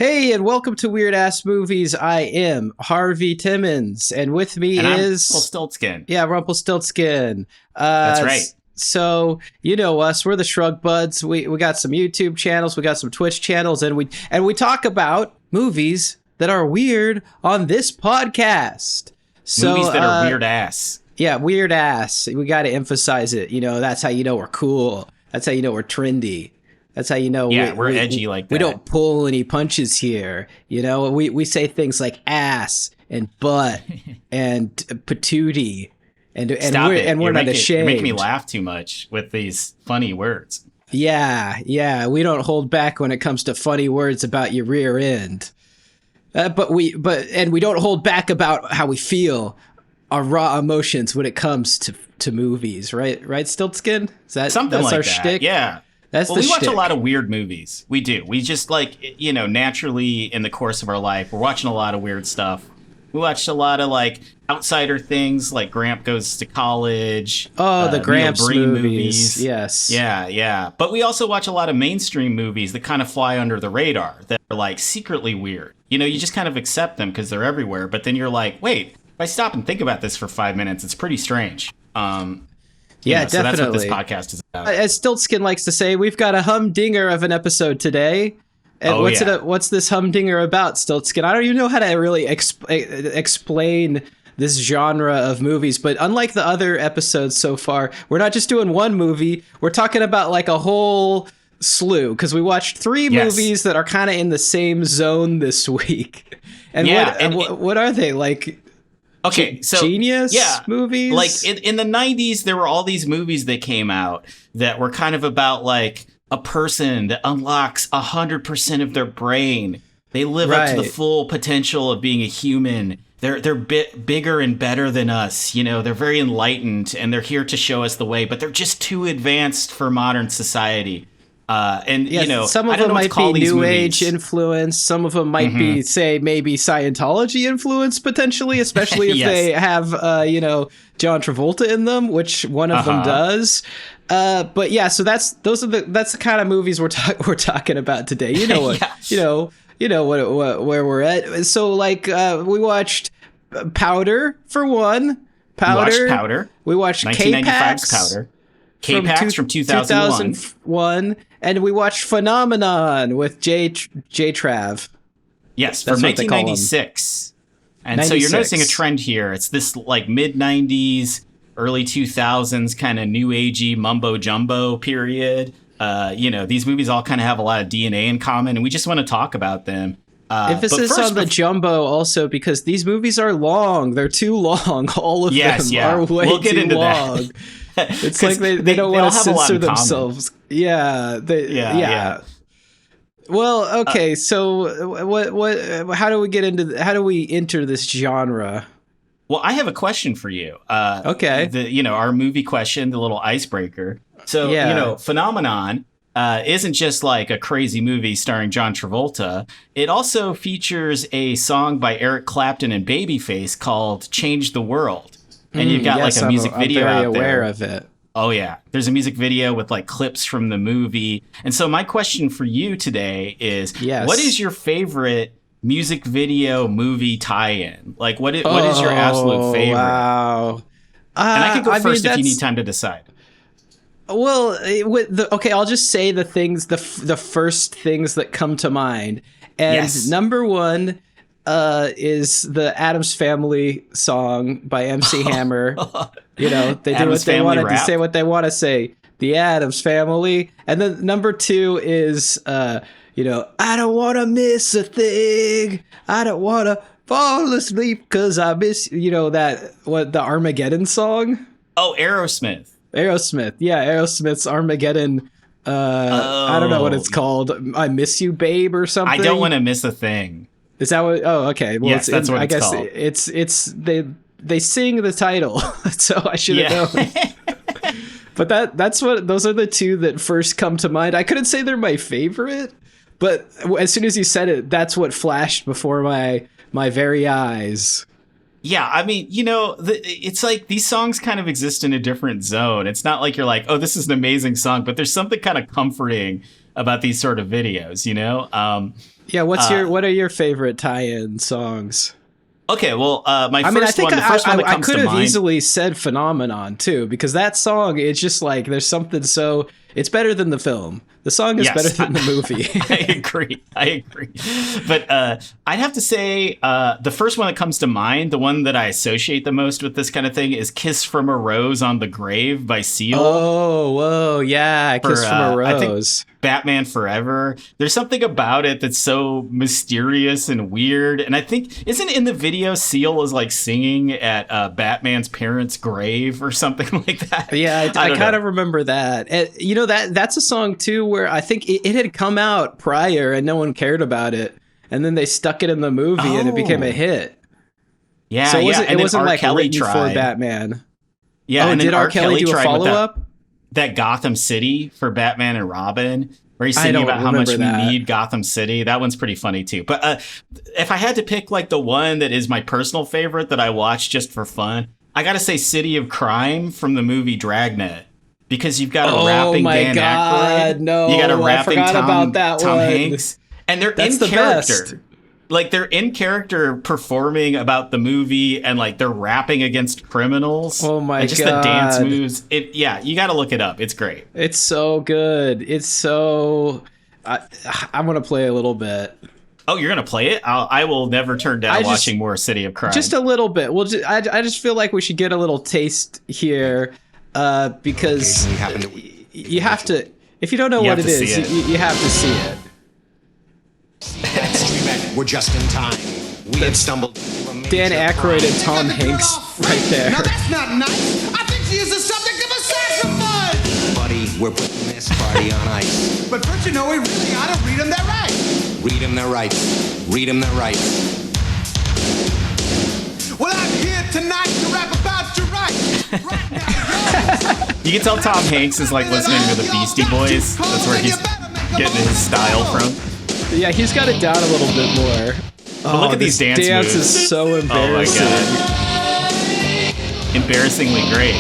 Hey, and welcome to Weird Ass Movies. I am Harvey Timmons, and with me and is Rumpelstiltskin. Yeah, Rumpelstiltskin. That's right. So you know us. We're the Shrugbuds. We got some YouTube channels. We got some Twitch channels, and we talk about movies that are weird on this podcast. So, Movies that are weird ass. Yeah, weird ass. We got to emphasize it. You know, that's how you know we're cool. That's how you know we're trendy. That's how you know we're edgy like that. We don't pull any punches here. You know, we say things like ass and butt and patootie and we're not ashamed. You're making me laugh too much with these funny words. Yeah, we don't hold back when it comes to funny words about your rear end. But we don't hold back about how we feel, our raw emotions when it comes to movies, right? Right, Stiltskin? That's like our that. Shtick? Yeah. We watch a lot of weird movies. We do. We just naturally in the course of our life, we're watching a lot of weird stuff. We watched a lot of outsider things like Gramp Goes to College. Oh, the Gramps movies. Yes. Yeah. But we also watch a lot of mainstream movies that kind of fly under the radar that are secretly weird. You know, you just kind of accept them because they're everywhere. But then you're like, wait, if I stop and think about this for 5 minutes, it's pretty strange. Yeah, so definitely. that's what this podcast is about. As Stiltskin likes to say, we've got a humdinger of an episode today. And what's this humdinger about, Stiltskin? I don't even know how to really explain this genre of movies, but unlike the other episodes so far, we're not just doing one movie. We're talking about a whole slew, because we watched three movies that are kind of in the same zone this week. And what are they? Okay, so genius movies? In the 90s, there were all these movies that came out that were kind of about a person that unlocks 100% of their brain. They live up to the full potential of being a human. They're bigger and better than us. You know, they're very enlightened and they're here to show us the way, but they're just too advanced for modern society. Some of them might be New Age influence. Some of them might be, say, maybe Scientology influence potentially, especially if they have, John Travolta in them, which one of them does. But yeah, so that's the kind of movies we're talking about today. You know what? you know where we're at. So we watched Powder for one. We watched K-PAX. Powder. K-PAX from 2001. And we watched Phenomenon with J Trav. Yes, from 1996. And 96. So you're noticing a trend here. It's this mid 90s, early 2000s kind of new agey mumbo jumbo period. These movies all kind of have a lot of DNA in common, and we just want to talk about them. Emphasis on the jumbo also, because these movies are long. They're too long. All of them are way too long. It's like they don't want to censor themselves. Yeah. Well, okay. So how do we enter this genre? Well, I have a question for you. Okay. Our movie question, the little icebreaker. So, Phenomenon isn't just a crazy movie starring John Travolta. It also features a song by Eric Clapton and Babyface called Change the World. And you've got a music video out there. I'm very aware of it. Oh, yeah. There's a music video with clips from the movie. And so my question for you today is, what is your favorite music video movie tie-in? What is your absolute favorite? Wow. And I can go first if you need time to decide. Well, I'll just say the things, the first things that come to mind. And number one is the Addams Family song by MC Hammer. They do what they want to say, what they want to say. The Addams Family. And then number two is, I don't want to miss a thing. I don't want to fall asleep because I miss, the Armageddon song? Oh, Aerosmith. Yeah, Aerosmith's Armageddon. I don't know what it's called. I Miss You, Babe, or something. I don't want to miss a thing. Is that what? Oh, okay. Well, yes, that's what it's called. It's they sing the title, so I should have known. But those are the two that first come to mind. I couldn't say they're my favorite, but as soon as you said it, that's what flashed before my very eyes. Yeah, I mean, it's these songs kind of exist in a different zone. It's not like you're oh, this is an amazing song, but there's something kind of comforting about these sort of videos, you know? Yeah, what are your favorite tie-in songs? Okay, well, the first one that comes to mind. I could have easily said Phenomenon too, because that song, it's just like there's something so it's better than the film. The song is better than the movie. I agree. But I'd have to say the first one that comes to mind, the one that I associate the most with this kind of thing, is "Kiss from a Rose on the Grave" by Seal. Oh, whoa, yeah, "Kiss from a Rose." I think Batman Forever. There's something about it that's so mysterious and weird. And I think, isn't in the video Seal is like singing at Batman's parents' grave or something like that? Yeah, I kind of remember that. And, you know, that's a song too where I think it had come out prior and no one cared about it, and then they stuck it in the movie and it became a hit. Yeah, so it wasn't like Kelly written for Batman. Yeah, and did R. Kelly do a follow-up? That Gotham City for Batman and Robin, where he's singing about how much we need Gotham City. That one's pretty funny too. But if I had to pick like the one that is my personal favorite that I watch just for fun, I got to say City of Crime from the movie Dragnet. Because you've got a rapping Dan Aykroyd. No, you got a rapping Tom Tom Hanks. And they're in character. Like, they're in character performing about the movie, and like they're rapping against criminals. Oh my god. Just the dance moves. You got to look it up. It's great. It's so good. It's so I'm going to play a little bit. Oh, you're going to play it? I will never turn down watching more City of Crime. Just a little bit. I just feel like we should get a little taste here. Because you have to, if you don't know what it is, you have to see it. We're just in time. We had stumbled. Dan Aykroyd and Tom Hanks right there. Now that's not nice. I think she is the subject of a sacrifice. Buddy, we're putting this party on ice. But first, we really ought to read them their rights. Read them their rights. Read them their rights. Well, I'm here tonight to rap about your rights. Right now, you can tell Tom Hanks is like listening to the Beastie Boys. That's where he's getting his style from. Yeah, he's got it down a little bit more. But look at these dance moves. Is so embarrassing. Oh my god. Embarrassingly great.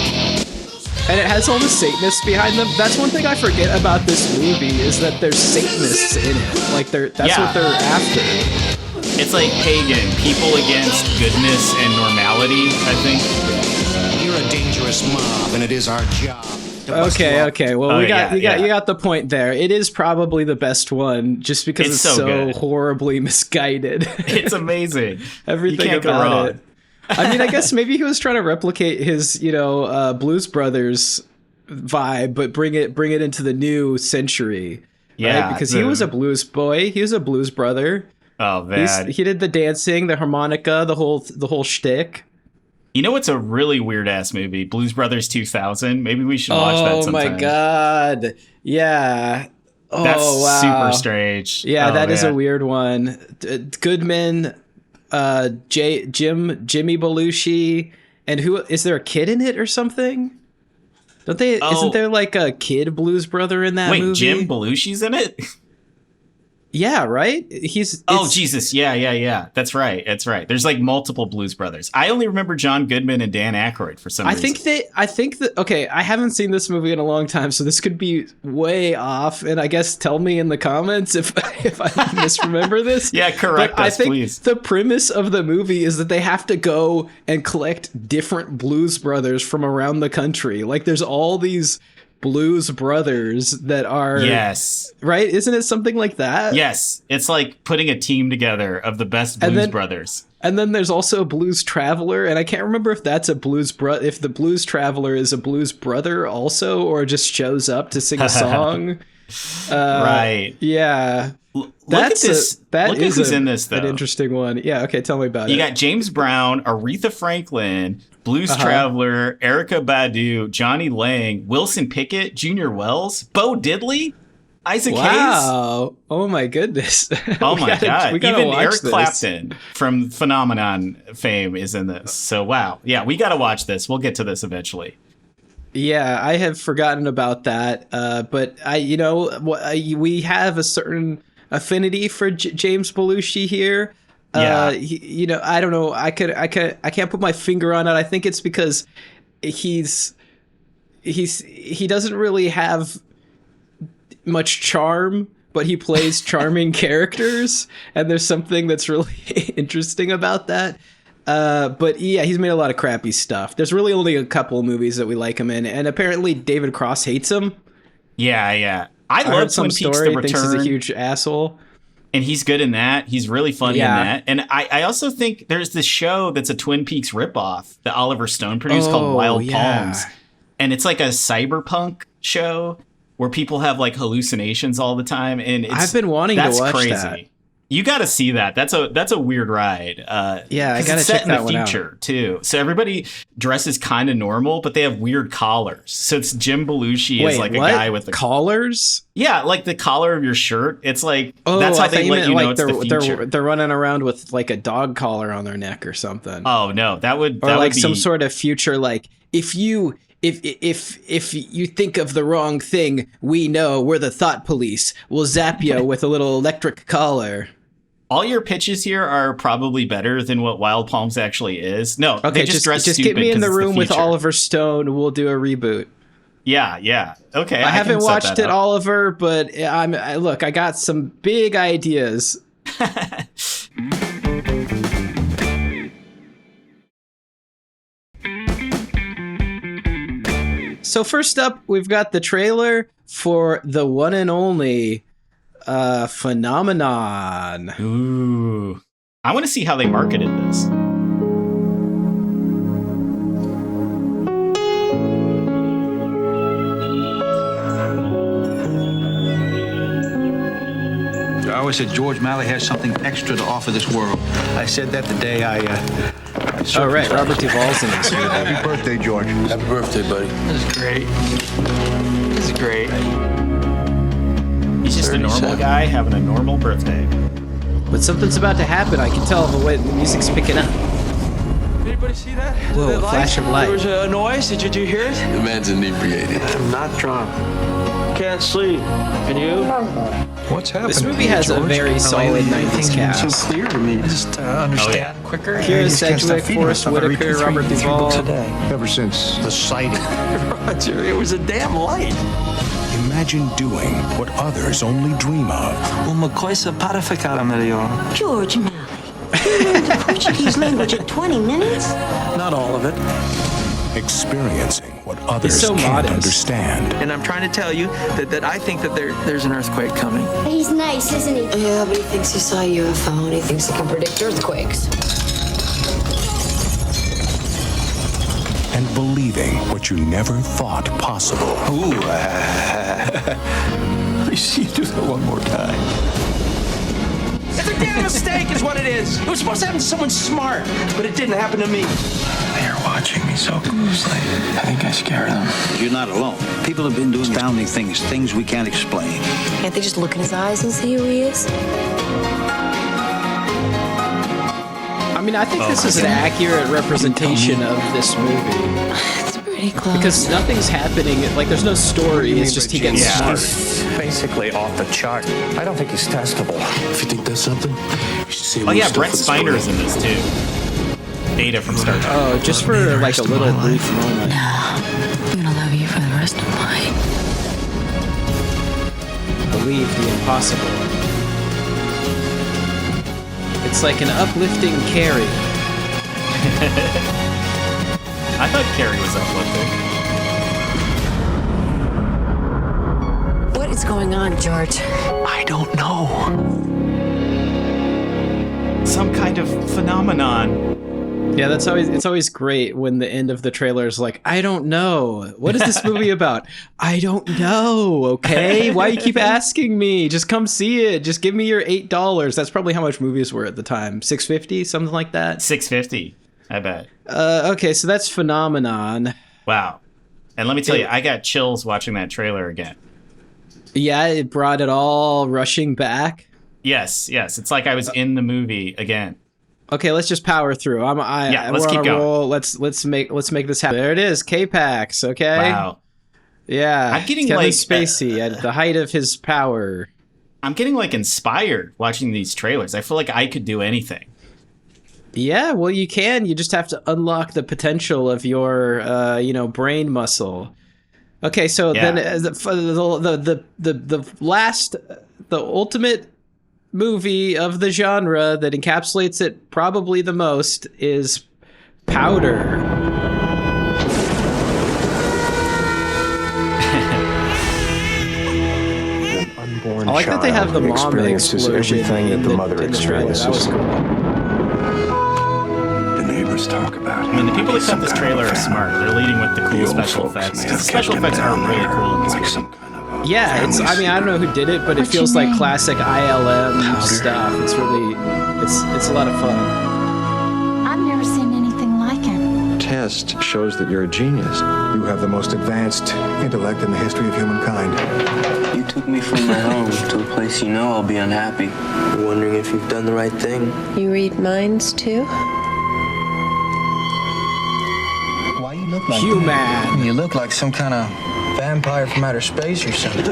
And it has all the Satanists behind them. That's one thing I forget about this movie is that there's Satanists in it. Like that's what they're after. It's like pagan, people against goodness and normality, I think. You're a dangerous mob, and it is our job. Okay. Well, you got the point there. It is probably the best one, just because it's so horribly misguided. It's amazing. Everything about it. I mean, I guess maybe he was trying to replicate his, Blues Brothers vibe, but bring it into the new century. Yeah, right? Because he was a blues boy. He was a blues brother. Oh man, he did the dancing, the harmonica, the whole shtick. You know what's a really weird ass movie? Blues Brothers 2000. Maybe we should watch that sometime. Oh my god, yeah. That's super strange. Yeah, that is a weird one. Goodman, Jimmy Belushi, and who is there a kid in it or something? Don't they? Isn't there like a kid blues brother in that movie? Wait, Jim Belushi's in it? Yeah, right? Jesus. Yeah. That's right. There's like multiple Blues Brothers. I only remember John Goodman and Dan Aykroyd for some reason. I think that, okay, I haven't seen this movie in a long time, so this could be way off. And I guess tell me in the comments if I misremember this. Yeah, correct us, please. The premise of the movie is that they have to go and collect different Blues Brothers from around the country. Like there's all these Blues Brothers that are right, isn't it something like that? Yes, it's like putting a team together of the best Blues Brothers. And then there's also a Blues Traveler, and I can't remember if that's a Blues if the Blues Traveler is a Blues brother also, or just shows up to sing a song. Right. Yeah. Look at who's in this, though. An interesting one. Yeah, okay, tell me about it. You got James Brown, Aretha Franklin, Blues Traveler, Erykah Badu, Johnny Lang, Wilson Pickett, Junior Wells, Bo Diddley, Isaac Hayes. Wow. Oh my goodness. Oh my god. Even Eric Clapton from Phenomenon fame is in this. So wow. Yeah, we got to watch this. We'll get to this eventually. Yeah, I have forgotten about that. But we have a certain affinity for James Belushi here. Yeah. I don't know. I can't put my finger on it. I think it's because he doesn't really have much charm, but he plays charming characters, and there's something that's really interesting about that. But yeah, he's made a lot of crappy stuff. There's really only a couple of movies that we like him in, and apparently David Cross hates him. Yeah. I love Twin Peaks The Return. Thinks he's a huge asshole. And he's good in that. He's really funny in that. And I also think there's this show that's a Twin Peaks ripoff that Oliver Stone produced called Wild Palms. And it's like a cyberpunk show where people have like hallucinations all the time. And I've been wanting to watch crazy. That. You got to see that. That's a weird ride. I got to check that one out. It's set in the future too. So everybody dresses kind of normal, but they have weird collars. So it's Jim Belushi is like a guy with collars. Yeah, like the collar of your shirt. It's like that's how they let you know it's the future. They're running around with like a dog collar on their neck or something. Oh no, that would like be some sort of future. Like if you think of the wrong thing, we know we're the thought police. We'll zap you with a little electric collar. All your pitches here are probably better than what Wild Palms actually is. No, okay, they just dress stupid. Get me in the room with Oliver Stone. We'll do a reboot. Yeah. Okay. I haven't watched it, Oliver, but look, I got some big ideas. So first up, we've got the trailer for the one and only Phenomenon. Ooh. I want to see how they marketed this. I always said George Malley has something extra to offer this world. I said that the day I oh, right. Robert Duvall's in this movie. Happy birthday, George. Happy birthday, buddy. This is great. This is great. He's just a normal guy having a normal birthday. But something's about to happen. I can tell the way the music's picking up. Anybody see that? Whoa, a flash of light. There was a noise. Did you hear it? The man's inebriated. I'm not drunk. Can't sleep. Can you? What's happening? This movie has a very solid 90s cast. So clear to me. Just understand quicker. Kira Sedgwick, Forrest Whitaker, Robert Duvall. Ever since the sighting. Roger, it was a damn light. Imagine doing what others only dream of. Uma coisa para ficar melhor. George Malley, you learned the Portuguese language in 20 minutes? Not all of it. Experiencing what others so can't modest. understand. And I'm trying to tell you that I think that there's an earthquake coming. He's nice, isn't he? Yeah, but he thinks he saw a UFO and he thinks he can predict earthquakes. And believing what you never thought possible. Ooh, let me see you do that one more time. It's a damn mistake is what it is. It was supposed to happen to someone smart, but it didn't happen to me. They're watching me so closely. I think I scared them. You're not alone. People have been doing astounding things we can't explain. Can't they just look in his eyes and see who he is? I mean, I think this is an accurate representation of this movie. It's pretty close. Because nothing's happening. Like, there's no story. It's just he gets smart. He's basically off the chart. I don't think he's testable. If you think that's something, you should see Oh yeah, Brett Spiner's in this too. Data from Star Trek. Oh, just for like a little brief moment. No, I'm gonna love you for the rest of my life. Believe the impossible. It's like an uplifting Carrie. I thought Carrie was uplifting. What is going on, George? I don't know. Some kind of phenomenon. Yeah, it's always great when the end of the trailer is like, I don't know. What is this movie about? I don't know, okay? Why you keep asking me? Just come see it. Just give me your $8. That's probably how much movies were at the time. $6.50, something like that? $6.50, I bet. Okay, so that's Phenomenon. Wow. And let me tell you, I got chills watching that trailer again. Yeah, it brought it all rushing back. Yes. It's like I was in the movie again. Okay, let's just power through. Let's keep going. Roll. Let's make this happen. There it is, K-PAX. Okay. Wow. Yeah. I'm getting Kevin like Spacey at the height of his power. I'm getting like inspired watching these trailers. I feel like I could do anything. Yeah, well, you can. You just have to unlock the potential of your, brain muscle. Okay, so then the ultimate movie of the genre that encapsulates it probably the most is Powder. I like that they have the mom explosion everything that the mother experiences. That was cool. The neighbors talk about it. I mean, the people that cut this trailer are smart. They're leading with the cool special effects. Because the special effects are really cool in this movie. Yeah, it's. I mean, I don't know who did it, but it feels like classic ILM stuff. It's really, it's a lot of fun. I've never seen anything like him. Test shows that you're a genius. You have the most advanced intellect in the history of humankind. You took me from my home to a place you know I'll be unhappy. You're wondering if you've done the right thing. You read minds too? Why you look like Human. that? You look like some kind of vampire from outer space or something.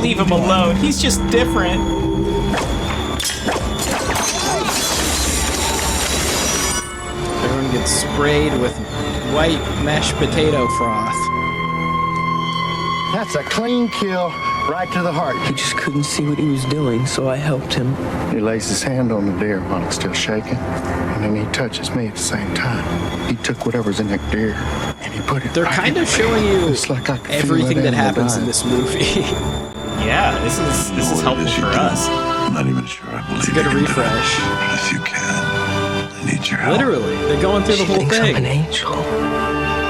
Leave him alone. He's just different. Everyone gets sprayed with white mashed potato froth. That's a clean kill, right to the heart. He just couldn't see what he was doing, so I helped him. He lays his hand on the deer while it's still shaking, and then he touches me at the same time. He took whatever's in that deer, and he put it. They're right kind in of my showing hand. you It's like I could feel everything that animal happens dying. in this movie. Yeah, this is helpful for us. I'm not even sure I believe It's a good refresh. If you can, I need your help. Literally, they're going through the She whole thinks I'm an thing. angel.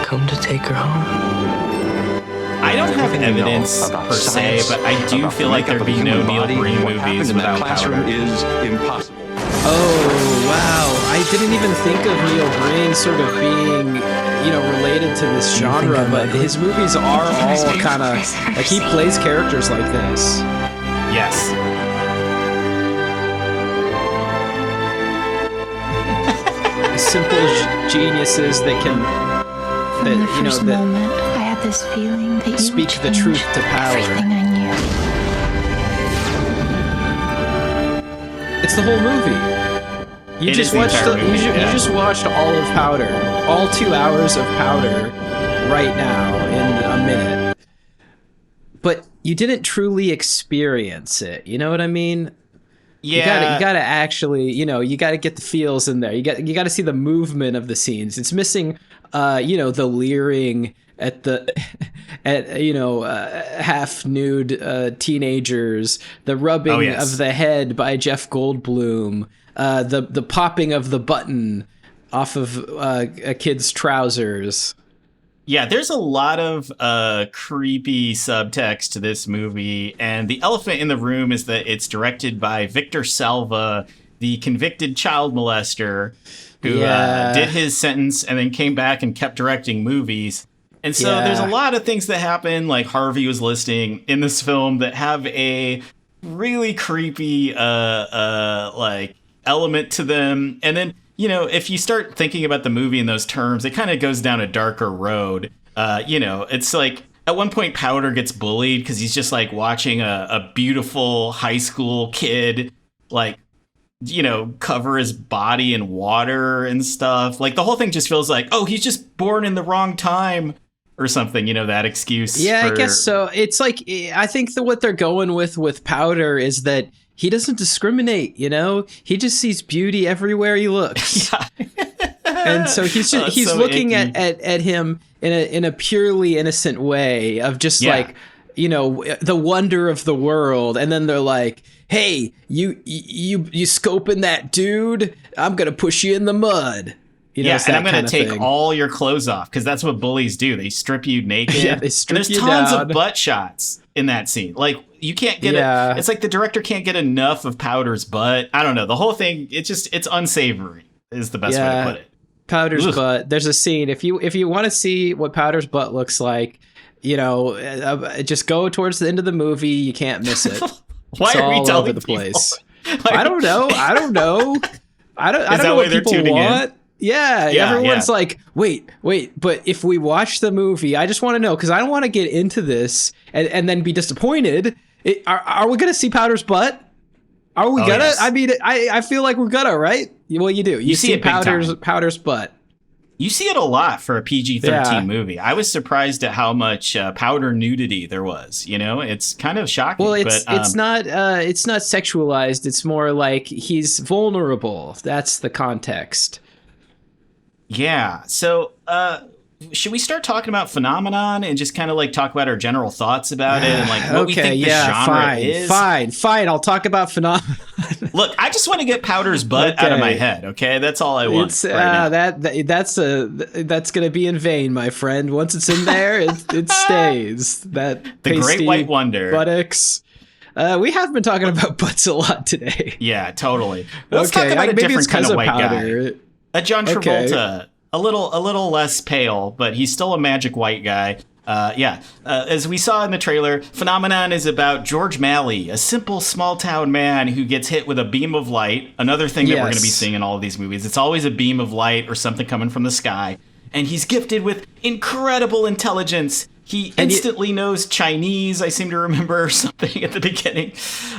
Come to take her home. I don't have evidence per se, but I do feel like there'd be no Neil Breen movies without Powder. is impossible. Oh, wow. I didn't even think of Neil Breen sort of being, related to this genre, but his movies are all kind of, like, he plays characters like this. Yes. Simple geniuses that can, From the first that moment, I had this feeling that you speak would the change truth to power. everything I knew. It's the whole movie. You It just is the watched entire movie, you yeah. just watched all of Powder, all 2 hours of Powder, right now in a minute. But you didn't truly experience it. You know what I mean? Yeah. You gotta actually, you gotta get the feels in there. You got to see the movement of the scenes. It's missing, the leering at half nude teenagers, the rubbing of the head by Jeff Goldblum, the popping of the button off of a kid's trousers. Yeah, there's a lot of creepy subtext to this movie, and the elephant in the room is that it's directed by Victor Salva, the convicted child molester who did his sentence and then came back and kept directing movies. And so there's a lot of things that happen, like Harvey was listing in this film, that have a really creepy like element to them. And then, if you start thinking about the movie in those terms, it kind of goes down a darker road. It's like at one point Powder gets bullied because he's just like watching a beautiful high school kid, like, cover his body in water and stuff. Like the whole thing just feels like, oh, he's just born in the wrong time or something, that excuse. Yeah, I guess so. It's like, I think that what they're going with Powder is that he doesn't discriminate, he just sees beauty everywhere he looks. Yeah. And so he's so looking at him in a purely innocent way of just like, the wonder of the world. And then they're like, hey, you scoping that dude? I'm going to push you in the mud. And I'm going to take all your clothes off, because that's what bullies do. They strip you naked. Yeah, they strip and there's you tons down. of butt shots in that scene. Like, you can't get it. It's like the director can't get enough of Powder's butt. I don't know. The whole thing, it's unsavory is the best way to put it. Powder's butt. There's a scene. If you want to see what Powder's butt looks like, just go towards the end of the movie. You can't miss it. Why it's are we all telling over the people? place. Like, I don't know. I don't know what people want. Yeah, everyone's like, wait, but if we watch the movie, I just want to know, because I don't want to get into this and then be disappointed. Are we going to see Powder's butt? Are we gonna? Yes. I mean, I feel like we're gonna, right? Well, you do. You see Powder's butt. You see it a lot for a PG-13 movie. I was surprised at how much powder nudity there was. You know, it's kind of shocking. Well, it's not sexualized. It's more like he's vulnerable. That's the context. Yeah. So, should we start talking about Phenomenon and just kind of like talk about our general thoughts about it and like what we think the genre is? Fine. I'll talk about Phenomenon. Look, I just want to get Powder's butt out of my head. Okay, that's all I want. Right now. That's gonna be in vain, my friend. Once it's in there, it stays. That the Great White Wonder buttocks. We have been talking about butts a lot today. Yeah, totally. Let's talk about a different kind of white guy. A John Travolta. Okay. A little less pale, but he's still a magic white guy. As we saw in the trailer, Phenomenon is about George Malley, a simple small-town man who gets hit with a beam of light. Another thing that we're going to be seeing in all of these movies. It's always a beam of light or something coming from the sky. And he's gifted with incredible intelligence. He instantly knows Chinese, I seem to remember, or something at the beginning.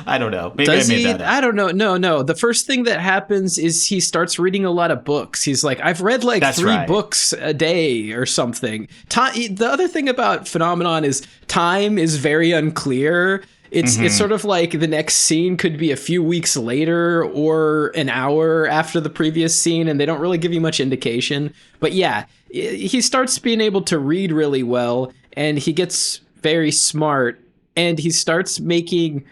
I don't know. Maybe I made that up. I don't know. No. The first thing that happens is he starts reading a lot of books. He's like, I've read like three books a day or something. The other thing about Phenomenon is time is very unclear. It's sort of like the next scene could be a few weeks later or an hour after the previous scene, and they don't really give you much indication. But yeah, he starts being able to read really well, and he gets very smart, and he starts making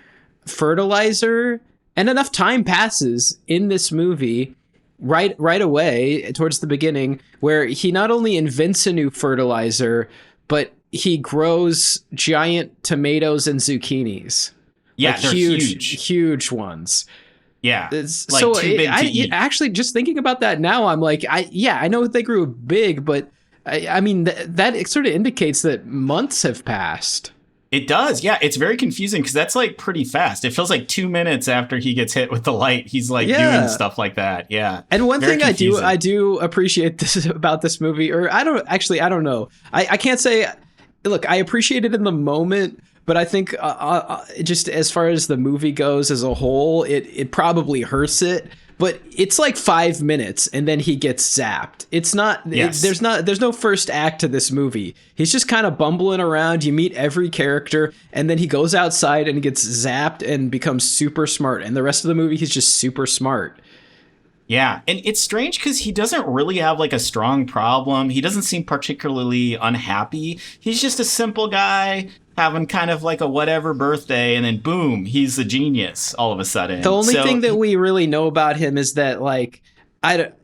fertilizer, and enough time passes in this movie right away towards the beginning where he not only invents a new fertilizer, but he grows giant tomatoes and zucchinis. Yeah, like they're huge ones. Yeah, like so too big to eat. Actually, just thinking about that now, I'm like, I know they grew big, but I mean that sort of indicates that months have passed. It does, yeah. It's very confusing because that's like pretty fast. It feels like 2 minutes after he gets hit with the light, he's like doing stuff like that. Yeah. And one thing I do appreciate this about this movie, or I don't know. I can't say. Look, I appreciate it in the moment, but I think just as far as the movie goes as a whole, it probably hurts it. But it's like 5 minutes, and then he gets zapped. It's not. Yes. There's no first act to this movie. He's just kind of bumbling around. You meet every character, and then he goes outside and gets zapped and becomes super smart. And the rest of the movie, he's just super smart. Yeah, and it's strange because he doesn't really have like a strong problem. He doesn't seem particularly unhappy. He's just a simple guy having kind of like a whatever birthday, and then boom, he's a genius all of a sudden. The only thing that we really know about him is that like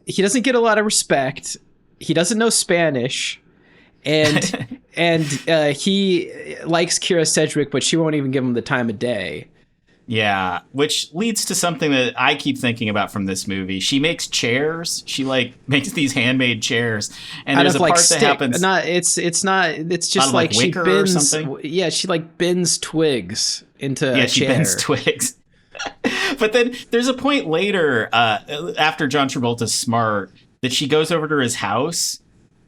he doesn't get a lot of respect. He doesn't know Spanish, and he likes Kira Sedgwick, but she won't even give him the time of day. Yeah, which leads to something that I keep thinking about from this movie. She makes chairs. She like makes these handmade chairs, and there's a part that happens. It's just like she bends. Yeah, she like bends twigs into a chair. She bends twigs. But then there's a point later after John Travolta's smart that she goes over to his house,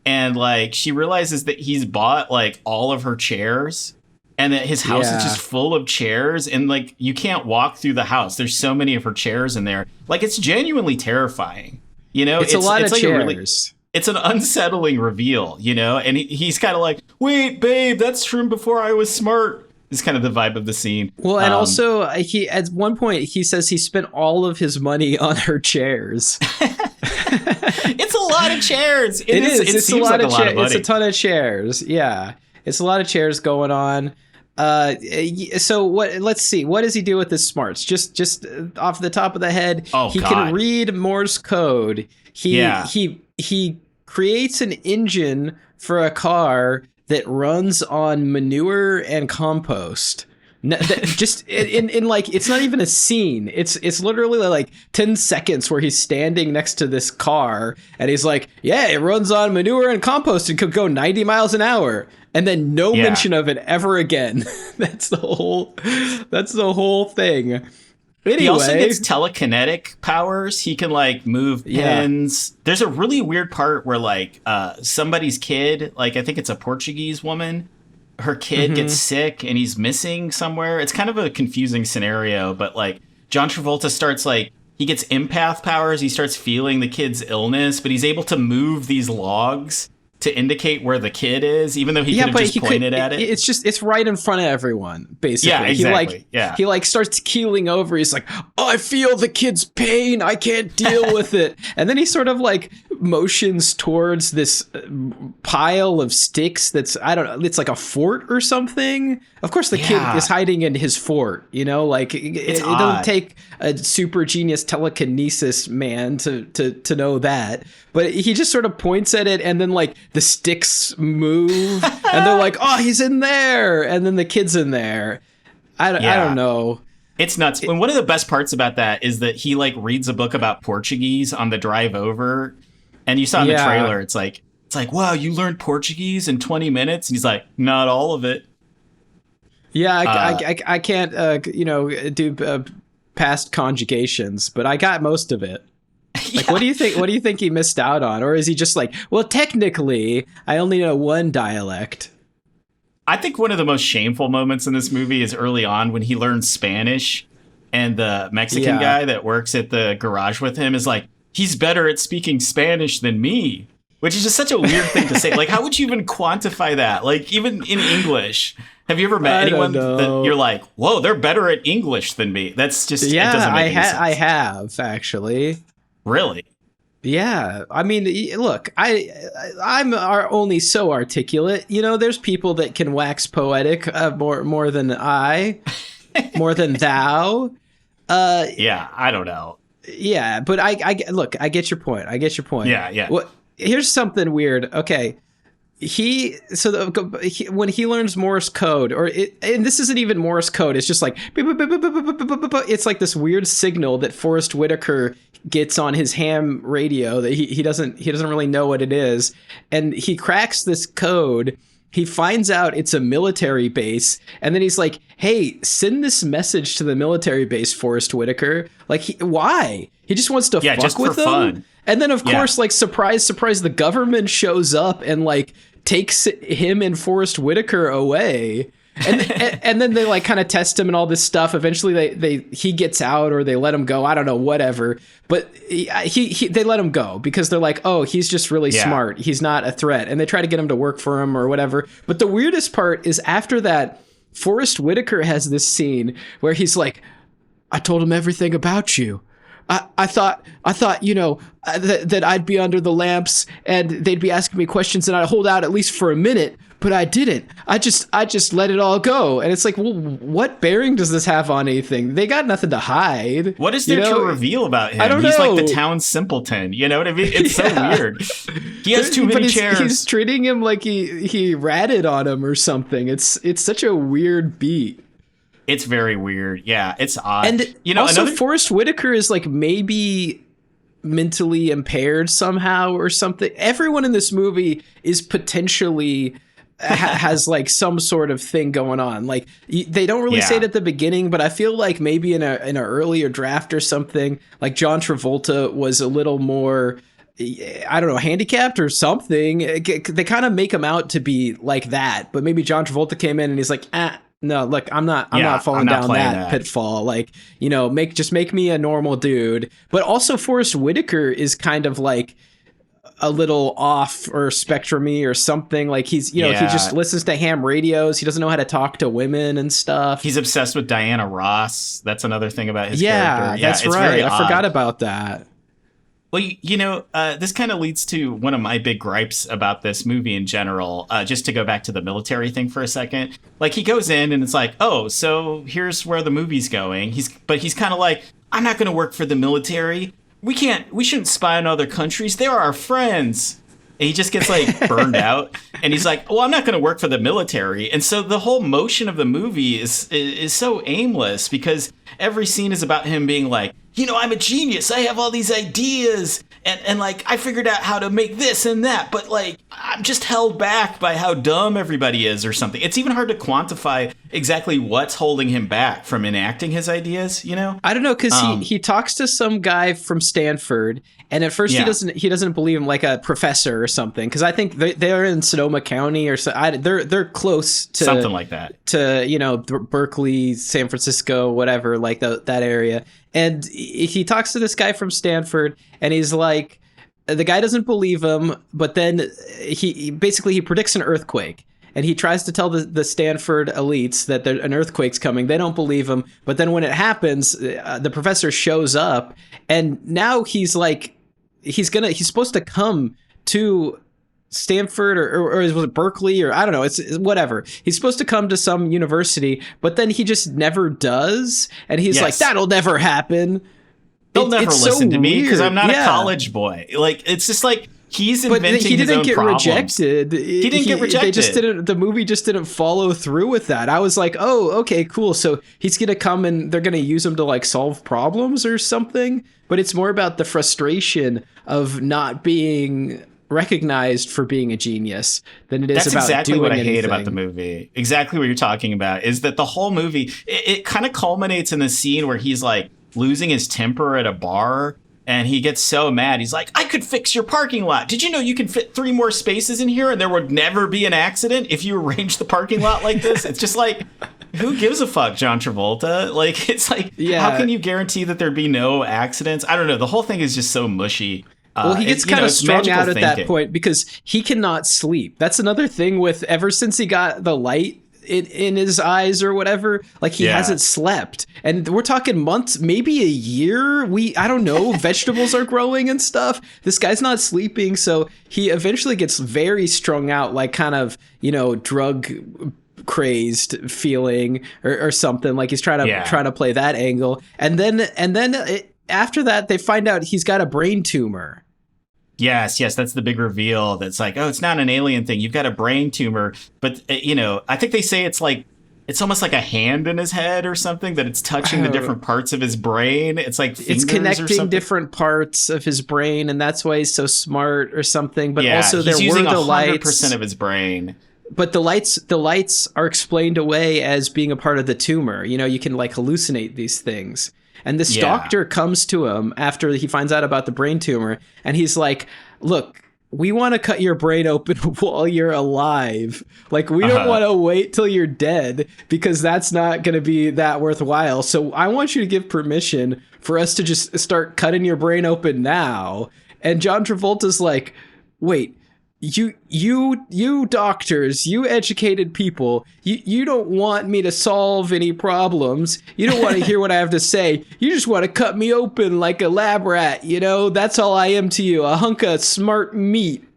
and like she realizes that he's bought like all of her chairs. And that his house is just full of chairs, and like you can't walk through the house. There's so many of her chairs in there. Like it's genuinely terrifying. You know, it's a lot of like chairs. It's an unsettling reveal, you know. And he's kind of like, "Wait, babe, that's from before I was smart." Is kind of the vibe of the scene. Well, and also he at one point he says he spent all of his money on her chairs. It's a lot of chairs. It is. It seems like a lot of money. It's a ton of chairs. Yeah, it's a lot of chairs going on. So what? Let's see. What does he do with his smarts? Just off the top of the head, he can read Morse code. He creates an engine for a car that runs on manure and compost. Just in like it's not even a scene. It's literally like 10 seconds where he's standing next to this car and he's like, yeah, it runs on manure and compost and could go 90 miles an hour. And then no mention of it ever again. That's the whole thing. Anyway, he also gets telekinetic powers. He can like move pins. There's a really weird part where like somebody's kid, like I think it's a Portuguese woman, her kid gets sick and he's missing somewhere. It's kind of a confusing scenario, but like John Travolta starts like he gets empath powers. He starts feeling the kid's illness, but he's able to move these logs to indicate where the kid is, even though he could have just pointed at it. It's right in front of everyone, basically. Yeah, exactly. He like starts keeling over. He's like, oh, I feel the kid's pain. I can't deal with it. And then he sort of like motions towards this pile of sticks that's, I don't know, it's like a fort or something. Of course, the kid is hiding in his fort, you know, like it doesn't take a super genius telekinesis man to know that. But he just sort of points at it, and then like the sticks move, and they're like, "Oh, he's in there," and then the kid's in there. I don't know. It's nuts. And one of the best parts about that is that he like reads a book about Portuguese on the drive over, and you saw in the trailer, it's like, wow, you learned Portuguese in 20 minutes, and he's like, not all of it. Yeah, I can't do past conjugations, but I got most of it. Like, what do you think? What do you think he missed out on, or is he just like, well, technically, I only know one dialect? I think one of the most shameful moments in this movie is early on when he learns Spanish, and the Mexican guy that works at the garage with him is like, he's better at speaking Spanish than me, which is just such a weird thing to say. Like, how would you even quantify that? Like, even in English, have you ever met anyone that you're like, whoa, they're better at English than me? That's just, it doesn't make any sense. I have, actually. Really? Yeah. I mean, look, I'm only so articulate. You know, there's people that can wax poetic more than I, more than thou. Yeah, I don't know. Yeah, but I get your point. Yeah. Well, here's something weird. Okay. When he learns Morse code, and this isn't even Morse code, it's just like, it's like this weird signal that Forrest Whitaker gets on his ham radio that he doesn't really know what it is. And he cracks this code. He finds out it's a military base, and then he's like, hey, send this message to the military base, Forrest Whitaker. Like, why? He just wants to fuck with them. Fun. And then, of course, like, surprise, surprise, the government shows up and, like, takes him and Forrest Whitaker away. And then they, like, kind of test him and all this stuff. Eventually, he gets out, or they let him go. I don't know, whatever. But they let him go because they're like, oh, he's just really smart. He's not a threat. And they try to get him to work for him or whatever. But the weirdest part is after that, Forrest Whitaker has this scene where he's like, I told him everything about you. I thought, you know, that I'd be under the lamps and they'd be asking me questions and I'd hold out at least for a minute, but I didn't. I just let it all go. And it's like, well, what bearing does this have on anything? They got nothing to hide. What is there to reveal about him? I don't know. He's like the town simpleton. You know what I mean? It's so weird. He has too many chairs. He's treating him like he ratted on him or something. It's such a weird beat. It's very weird. Yeah, it's odd. And you know, also Forrest Whitaker is like maybe mentally impaired somehow or something. Everyone in this movie is potentially has like some sort of thing going on. Like they don't really say it at the beginning, but I feel like maybe in an earlier draft or something, like John Travolta was a little more, I don't know, handicapped or something. They kind of make him out to be like that, but maybe John Travolta came in and he's like, no, look, I'm not falling down that pitfall. Like, you know, make me a normal dude. But also Forrest Whitaker is kind of like a little off or spectrumy or something. Like he's, you know, he just listens to ham radios. He doesn't know how to talk to women and stuff. He's obsessed with Diana Ross. That's another thing about his character. Yeah, that's right. I forgot about that. Well, you know, this kind of leads to one of my big gripes about this movie in general. Just to go back to the military thing for a second. Like, he goes in and it's like, oh, so here's where the movie's going. He's kind of like, I'm not going to work for the military. We shouldn't spy on other countries. They're our friends. And he just gets like burned out. And he's like, well, I'm not going to work for the military. And so the whole motion of the movie is so aimless because every scene is about him being like, you know, I'm a genius. I have all these ideas. And like, I figured out how to make this and that. But like, I'm just held back by how dumb everybody is or something. It's even hard to quantify exactly what's holding him back from enacting his ideas, you know? I don't know, because he talks to some guy from Stanford, and at first he doesn't believe him, like a professor or something, because I think they're in Sonoma County or so. They're close to something like that, to, you know, Berkeley, San Francisco, whatever, like that area. And he talks to this guy from Stanford, and he's like, the guy doesn't believe him, but then he predicts an earthquake. And he tries to tell the Stanford elites that an earthquake's coming. They don't believe him. But then when it happens, the professor shows up, and now he's like, he's supposed to come to Stanford or was it Berkeley, or I don't know. It's whatever. He's supposed to come to some university, but then he just never does. And he's like, that'll never happen. They'll never listen to me because I'm not a college boy. Like, it's just like, he's inventing his own problems. Rejected. He didn't get rejected. The movie just didn't follow through with that. I was like, oh, okay, cool. So he's going to come and they're going to use him to like solve problems or something. But it's more about the frustration of not being recognized for being a genius than it is about exactly doing what I anything. hate about the movie. Exactly what you're talking about is that the whole movie, it kind of culminates in the scene where he's like losing his temper at a bar. And he gets so mad. He's like, I could fix your parking lot. Did you know you can fit 3 more spaces in here and there would never be an accident if you arrange the parking lot like this? It's just like, who gives a fuck, John Travolta? Like, it's like, how can you guarantee that there'd be no accidents? I don't know. The whole thing is just so mushy. Well, he gets kind of strung out at that point because he cannot sleep. That's another thing with ever since he got the light in his eyes or whatever, like he hasn't slept, and we're talking months, maybe a year. I don't know. Vegetables are growing and stuff. This guy's not sleeping, so he eventually gets very strung out, like kind of, you know, drug crazed feeling or something. Like he's trying to play that angle, and then after that they find out he's got a brain tumor. Yes, that's the big reveal. That's like, oh, it's not an alien thing. You've got a brain tumor. But, you know, I think they say it's almost like a hand in his head or something, that it's touching the different parts of his brain. It's like fingers, it's connecting or something. Different parts of his brain, and that's why he's so smart or something. But also there he's were using the 100% lights of his brain. But the lights are explained away as being a part of the tumor. You know, you can like hallucinate these things. And this doctor comes to him after he finds out about the brain tumor, and he's like, look, we want to cut your brain open while you're alive. Like, we don't want to wait till you're dead, because that's not going to be that worthwhile. So I want you to give permission for us to just start cutting your brain open now. And John Travolta's like, wait, you doctors, you educated people, you don't want me to solve any problems. You don't want to hear what I have to say. You just want to cut me open like a lab rat, you know? That's all I am to you, a hunk of smart meat.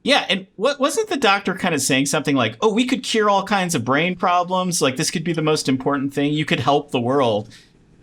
Yeah, and wasn't the doctor kind of saying something like, oh, we could cure all kinds of brain problems, like this could be the most important thing, you could help the world.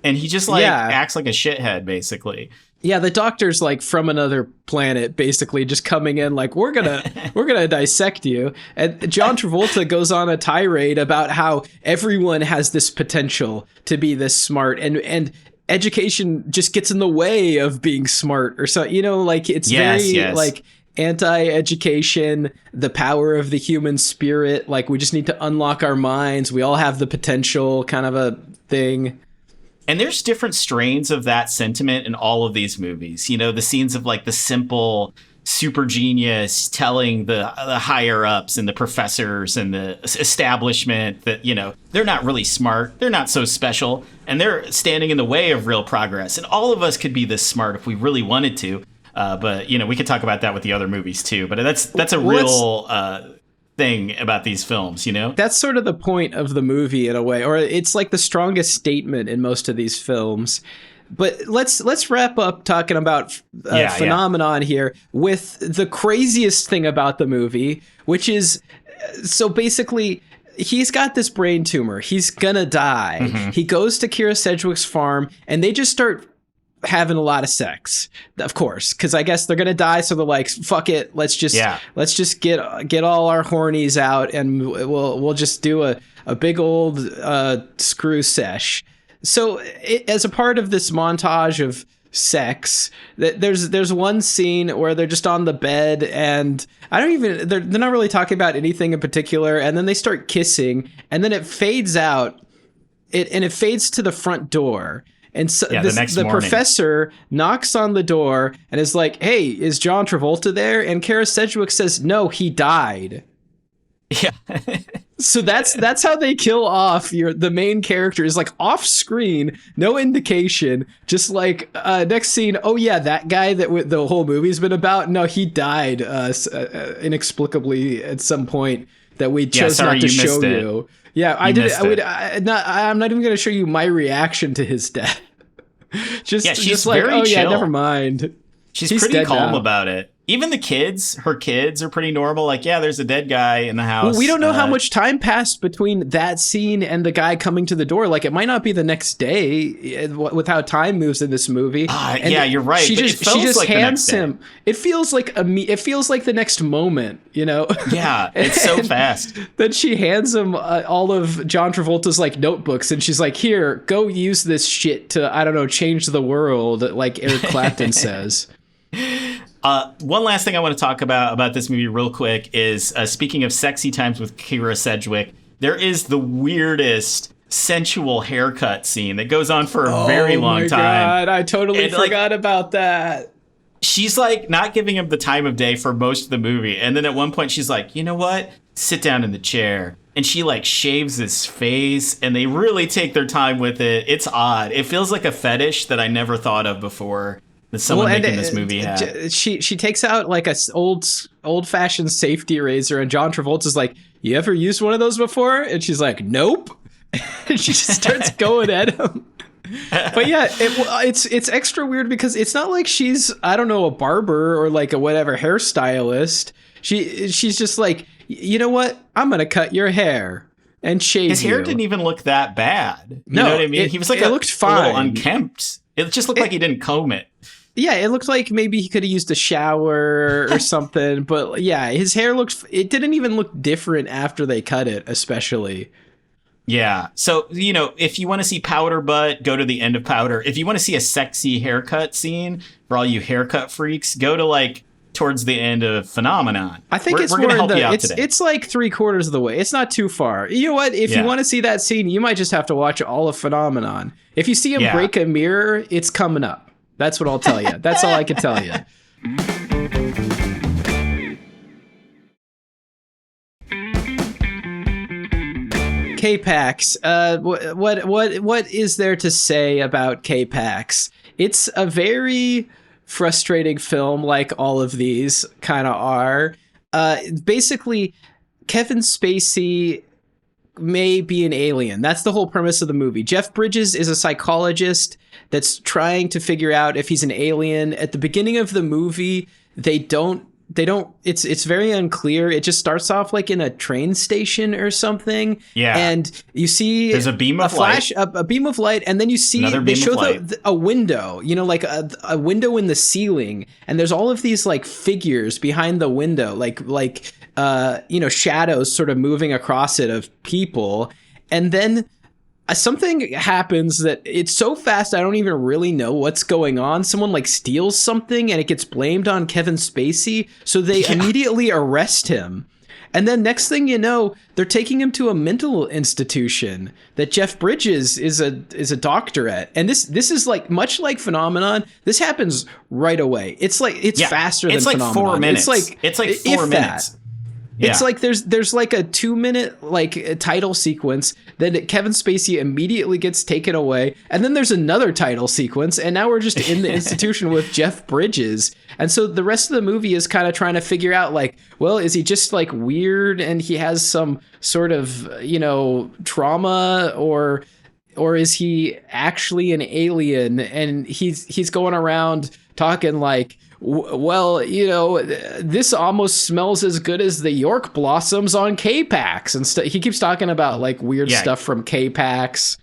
And he just acts like a shithead, basically. Yeah, the doctor's like from another planet, basically just coming in like, we're gonna dissect you. And John Travolta goes on a tirade about how everyone has this potential to be this smart, and education just gets in the way of being smart, or so, you know, like it's very like anti-education, the power of the human spirit. Like, we just need to unlock our minds. We all have the potential, kind of a thing. And there's different strains of that sentiment in all of these movies. You know, the scenes of like the simple super genius telling the higher ups and the professors and the establishment that, you know, they're not really smart, they're not so special, and they're standing in the way of real progress. And all of us could be this smart if we really wanted to. But, you know, we could talk about that with the other movies too. But that's a real thing about these films, you know? That's sort of the point of the movie in a way, or it's like the strongest statement in most of these films. But let's wrap up talking about phenomenon here with the craziest thing about the movie, which is, so basically, he's got this brain tumor. He's gonna die. Mm-hmm. He goes to Kira Sedgwick's farm, and they just start having a lot of sex, of course, because I guess they're gonna die, so they're like, fuck it, let's just get all our hornies out, and we'll just do a big old screw sesh. So as a part of this montage of sex. There's one scene where they're just on the bed and they're not really talking about anything in particular, and then they start kissing, and then it fades out. It fades to the front door. And so the professor knocks on the door and is like, "Hey, is John Travolta there?" And Kara Sedgwick says, "No, he died." Yeah. So that's how they kill off the main character, is like off screen, no indication, just like next scene. Oh yeah, that guy that the whole movie's been about. No, he died inexplicably at some point that we chose not to show you. Yeah, I'm not even going to show you my reaction to his death. She's like, oh chill. Yeah, never mind. She's pretty calm about it. Even her kids are pretty normal. Like, yeah, there's a dead guy in the house. Well, we don't know how much time passed between that scene and the guy coming to the door. Like, it might not be the next day with how time moves in this movie. Yeah, you're right. She just like hands him. It feels like the next moment, you know? Yeah, it's so fast. Then she hands him all of John Travolta's like notebooks, and she's like, "Here, go use this shit to, I don't know, change the world," like Eric Clapton says. One last thing I want to talk about this movie real quick is, speaking of sexy times with Kara Sedgwick, there is the weirdest sensual haircut scene that goes on for a very long time. Oh my God, I totally forgot about that. She's like not giving him the time of day for most of the movie. And then at one point she's like, "You know what? Sit down in the chair." And she like shaves his face, and they really take their time with it. It's odd. It feels like a fetish that I never thought of before. That someone making this movie had. She takes out like a old-fashioned safety razor, and John Travolta's like, "You ever used one of those before?" And she's like, "Nope." And she just starts going at him. But yeah, it's extra weird because it's not like she's, I don't know, a barber or like a whatever hairstylist. She's just like, "You know what? I'm gonna cut your hair and shave His hair didn't even look that bad. You know what I mean? He was like it looked fine. A little unkempt. It just looked like he didn't comb it. Yeah, it looked like maybe he could have used a shower or something. But yeah, his hair it didn't even look different after they cut it, especially. Yeah. So, you know, if you want to see Powder Butt, go to the end of Powder. If you want to see a sexy haircut scene for all you haircut freaks, go to like towards the end of Phenomenon. I think we're going to help you out today. It's like 3/4 of the way. It's not too far. You know what? If you want to see that scene, you might just have to watch all of Phenomenon. If you see him break a mirror, it's coming up. That's what I'll tell you. That's all I can tell you. K-PAX. What is there to say about K-PAX? It's a very frustrating film, like all of these kind of are. Basically, Kevin Spacey may be an alien. That's the whole premise of the movie. Jeff Bridges is a psychologist that's trying to figure out if he's an alien. At the beginning of the movie, it's very unclear. It just starts off like in a train station or something. Yeah. And you see there's a beam of light. A beam of light, and then you see they show a window, you know, like a window in the ceiling, and there's all of these like figures behind the window, like you know, shadows sort of moving across it of people. And then something happens that it's so fast I don't even really know what's going on. Someone like steals something and it gets blamed on Kevin Spacey, so they immediately arrest him. And then next thing you know, they're taking him to a mental institution that Jeff Bridges is a doctor at. And this is like much like Phenomenon. This happens right away. It's faster than Phenomenon. It's like 4 minutes. It's like 4 minutes. Yeah. It's like there's like a 2-minute like title sequence, then Kevin Spacey immediately gets taken away, and then there's another title sequence, and now we're just in the institution with Jeff Bridges. And so the rest of the movie is kind of trying to figure out like, well, is he just like weird and he has some sort of, you know, trauma, or is he actually an alien and he's going around talking like, well, you know, this almost smells as good as the York blossoms on K-PAX and stuff. He keeps talking about like weird stuff from K-PAX.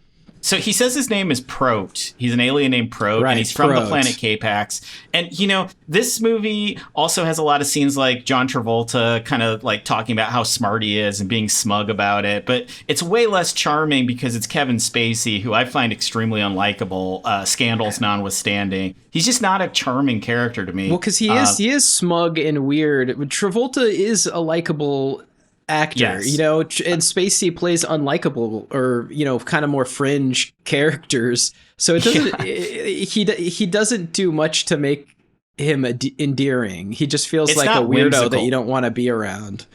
So he says his name is Prote. He's an alien named Prote, and he's from the planet K-PAX. And, this movie also has a lot of scenes like John Travolta kind of like talking about how smart he is and being smug about it. But it's way less charming because it's Kevin Spacey, who I find extremely unlikable, scandals notwithstanding. He's just not a charming character to me. Well, because he is smug and weird. Travolta is a likable actor, and Spacey plays unlikable or kind of more fringe characters, so it doesn't he doesn't do much to make him endearing. He just feels like a weirdo whimsical that you don't want to be around.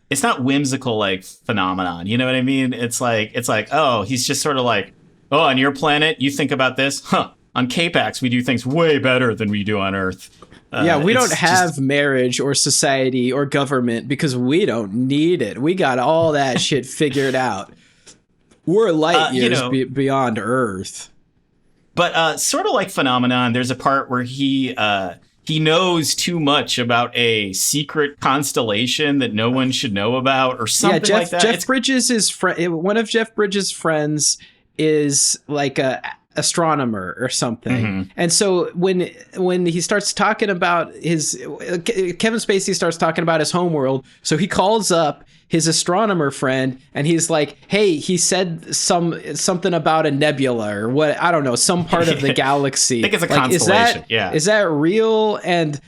It's not whimsical like phenomenon, you know what I mean? It's like oh, he's just sort of like, oh, on your planet you think about this, on K-PAX we do things way better than we do on Earth. We don't have marriage or society or government because we don't need it. We got all that shit figured out. We're light years beyond Earth. But sort of like Phenomenon, there's a part where he knows too much about a secret constellation that no one should know about or something like that. Jeff Bridges is one of Jeff Bridges' friends is like a astronomer or something. And so when he starts talking about Kevin Spacey starts talking about his homeworld, so he calls up his astronomer friend and he's like, hey, he said something about a nebula or what, I don't know, some part of the galaxy. I think it's a constellation. Is that real? And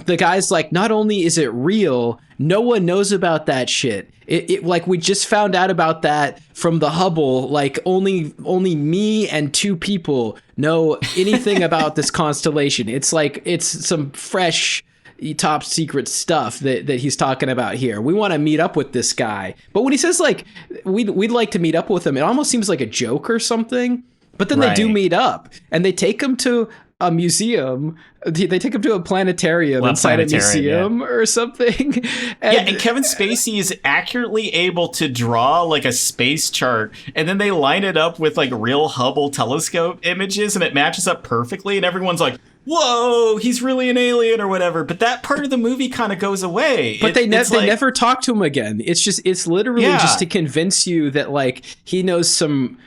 the guy's like, not only is it real, no one knows about that shit. It like we just found out about that from the Hubble. Like only me and 2 people know anything about this constellation. It's like it's some fresh top secret stuff that he's talking about here. We want to meet up with this guy. But when he says like we'd like to meet up with him, it almost seems like a joke or something. But then they do meet up and they take him to a museum. They take him to a planetarium inside a museum or something. And Kevin Spacey is accurately able to draw like a space chart, and then they line it up with like real Hubble telescope images, and it matches up perfectly, and everyone's like, whoa, he's really an alien or whatever. But that part of the movie kind of goes away. But they never talk to him again. It's literally just to convince you that like he knows some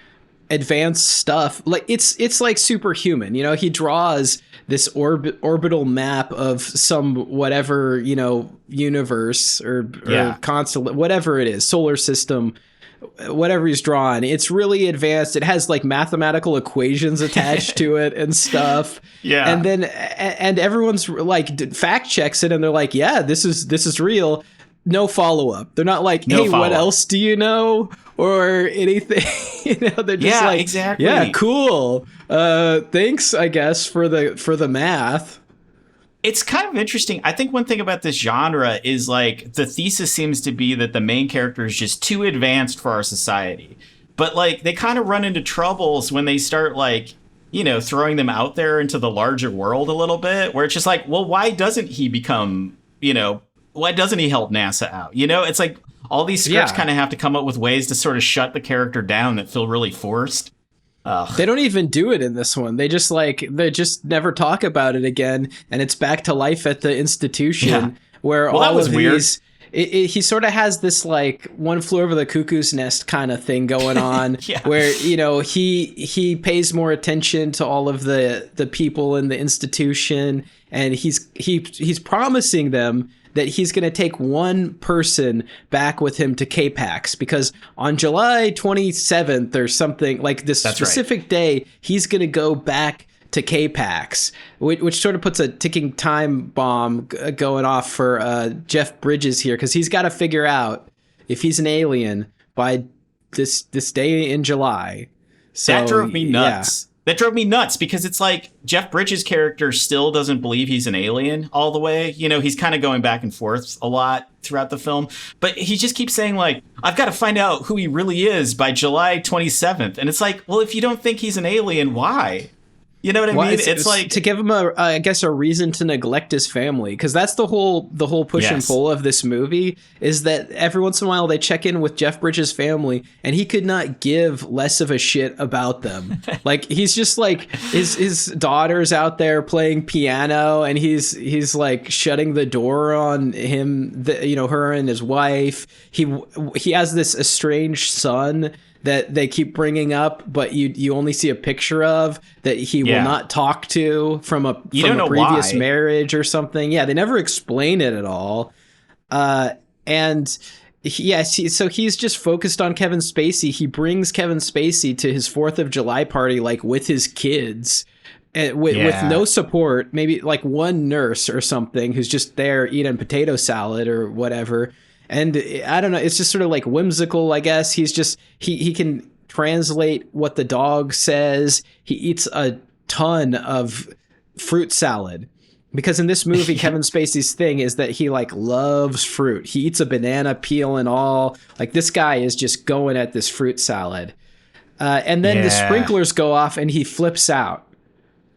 advanced stuff. Like it's like superhuman, he draws this orbital map of some whatever universe or constellation, whatever it is, solar system, whatever he's drawn. It's really advanced. It has like mathematical equations attached to it and stuff. And then and everyone's like fact checks it and they're like, yeah, this is real. No follow-up. They're not like, hey, what else do you know? Or anything. They're just like, exactly. Yeah, cool. Thanks, I guess, for the math. It's kind of interesting. I think one thing about this genre is like the thesis seems to be that the main character is just too advanced for our society. But like they kind of run into troubles when they start like, throwing them out there into the larger world a little bit, where it's just like, well, why doesn't he become, why doesn't he help NASA out? It's like all these scripts kind of have to come up with ways to sort of shut the character down that feel really forced. They don't even do it in this one. They just never talk about it again. And it's back to life at the institution where all of these, he sort of has this like One Flew Over the Cuckoo's Nest kind of thing going on where, he pays more attention to all of the people in the institution, and he's promising them that he's going to take one person back with him to K-PAX, because on July 27th or something like this specific day, he's going to go back to K-PAX, which sort of puts a ticking time bomb going off for Jeff Bridges here, because he's got to figure out if he's an alien by this day in July. So that drove me nuts. That drove me nuts because it's like Jeff Bridges' character still doesn't believe he's an alien all the way. He's kind of going back and forth a lot throughout the film, but he just keeps saying like, I've got to find out who he really is by July 27th. And it's like, well, if you don't think he's an alien, why? You know what I mean? It's like to give him a reason to neglect his family, because that's the whole push and pull of this movie, is that every once in a while they check in with Jeff Bridges' family and he could not give less of a shit about them. Like he's just like his daughter's out there playing piano and he's like shutting the door on him, her and his wife. He has this estranged son that they keep bringing up, but you only see a picture of that he will not talk to from a previous marriage or something. Yeah, they never explain it at all. So he's just focused on Kevin Spacey. He brings Kevin Spacey to his 4th of July party, like with his kids, with no support, maybe like one nurse or something who's just there eating potato salad or whatever. And I don't know, it's just sort of like whimsical, I guess. He's just, he can translate what the dog says. He eats a ton of fruit salad. Because in this movie, Kevin Spacey's thing is that he like loves fruit. He eats a banana peel and all. Like this guy is just going at this fruit salad. And then the sprinklers go off and he flips out.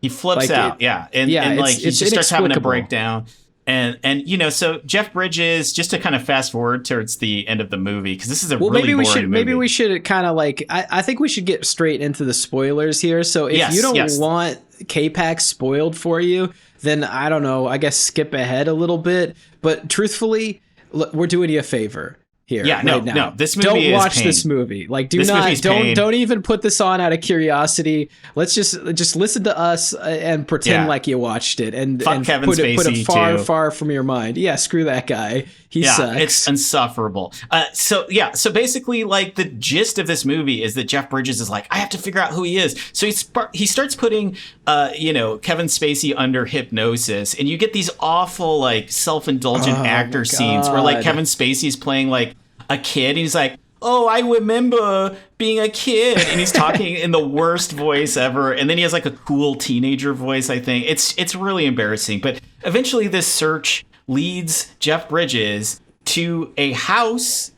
He flips out. And like he just starts having a breakdown. And you know, so Jeff Bridges, just to kind of fast forward towards the end of the movie, because this is a really boring movie. Maybe we should kind of like, I think we should get straight into the spoilers here. So if you don't want K-PAX spoiled for you, then I don't know, I guess skip ahead a little bit. But truthfully, we're doing you a favor here. Yeah, no, this movie don't is watch pain. This movie. Like, don't even put this on out of curiosity. Let's just listen to us and pretend like you watched it and Kevin put it Spacey far from your mind. Yeah, screw that guy. He sucks. It's insufferable. So basically, like, the gist of this movie is that Jeff Bridges is like, I have to figure out who he is. So he starts putting Kevin Spacey under hypnosis, and you get these awful like self-indulgent actor scenes where like Kevin Spacey's playing like a kid, and he's like, oh, I remember being a kid, and he's talking in the worst voice ever, and then he has like a cool teenager voice. I think it's really embarrassing. But eventually this search leads Jeff Bridges to a house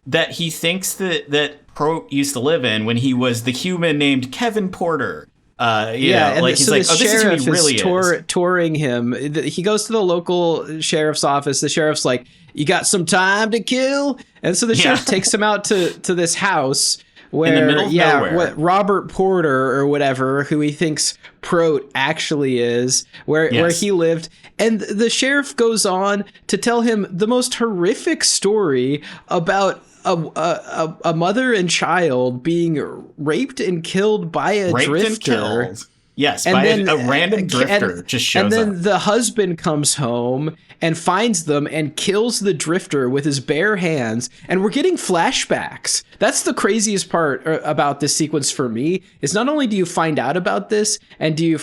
that he thinks that Prote used to live in when he was the human named Kevin Porter. He's like, this is who he really is. Touring him. He goes to the local sheriff's office. The sheriff's like, you got some time to kill? And so the sheriff takes him out to this house where, in the middle of nowhere. What Robert Porter or whatever, who he thinks Prote actually is, where he lived. And the sheriff goes on to tell him the most horrific story about a mother and child being raped and killed by a drifter. Yes, by a random drifter just shows up. And then the husband comes home and finds them and kills the drifter with his bare hands. And we're getting flashbacks. That's the craziest part about this sequence for me, is not only do you find out about this, and do you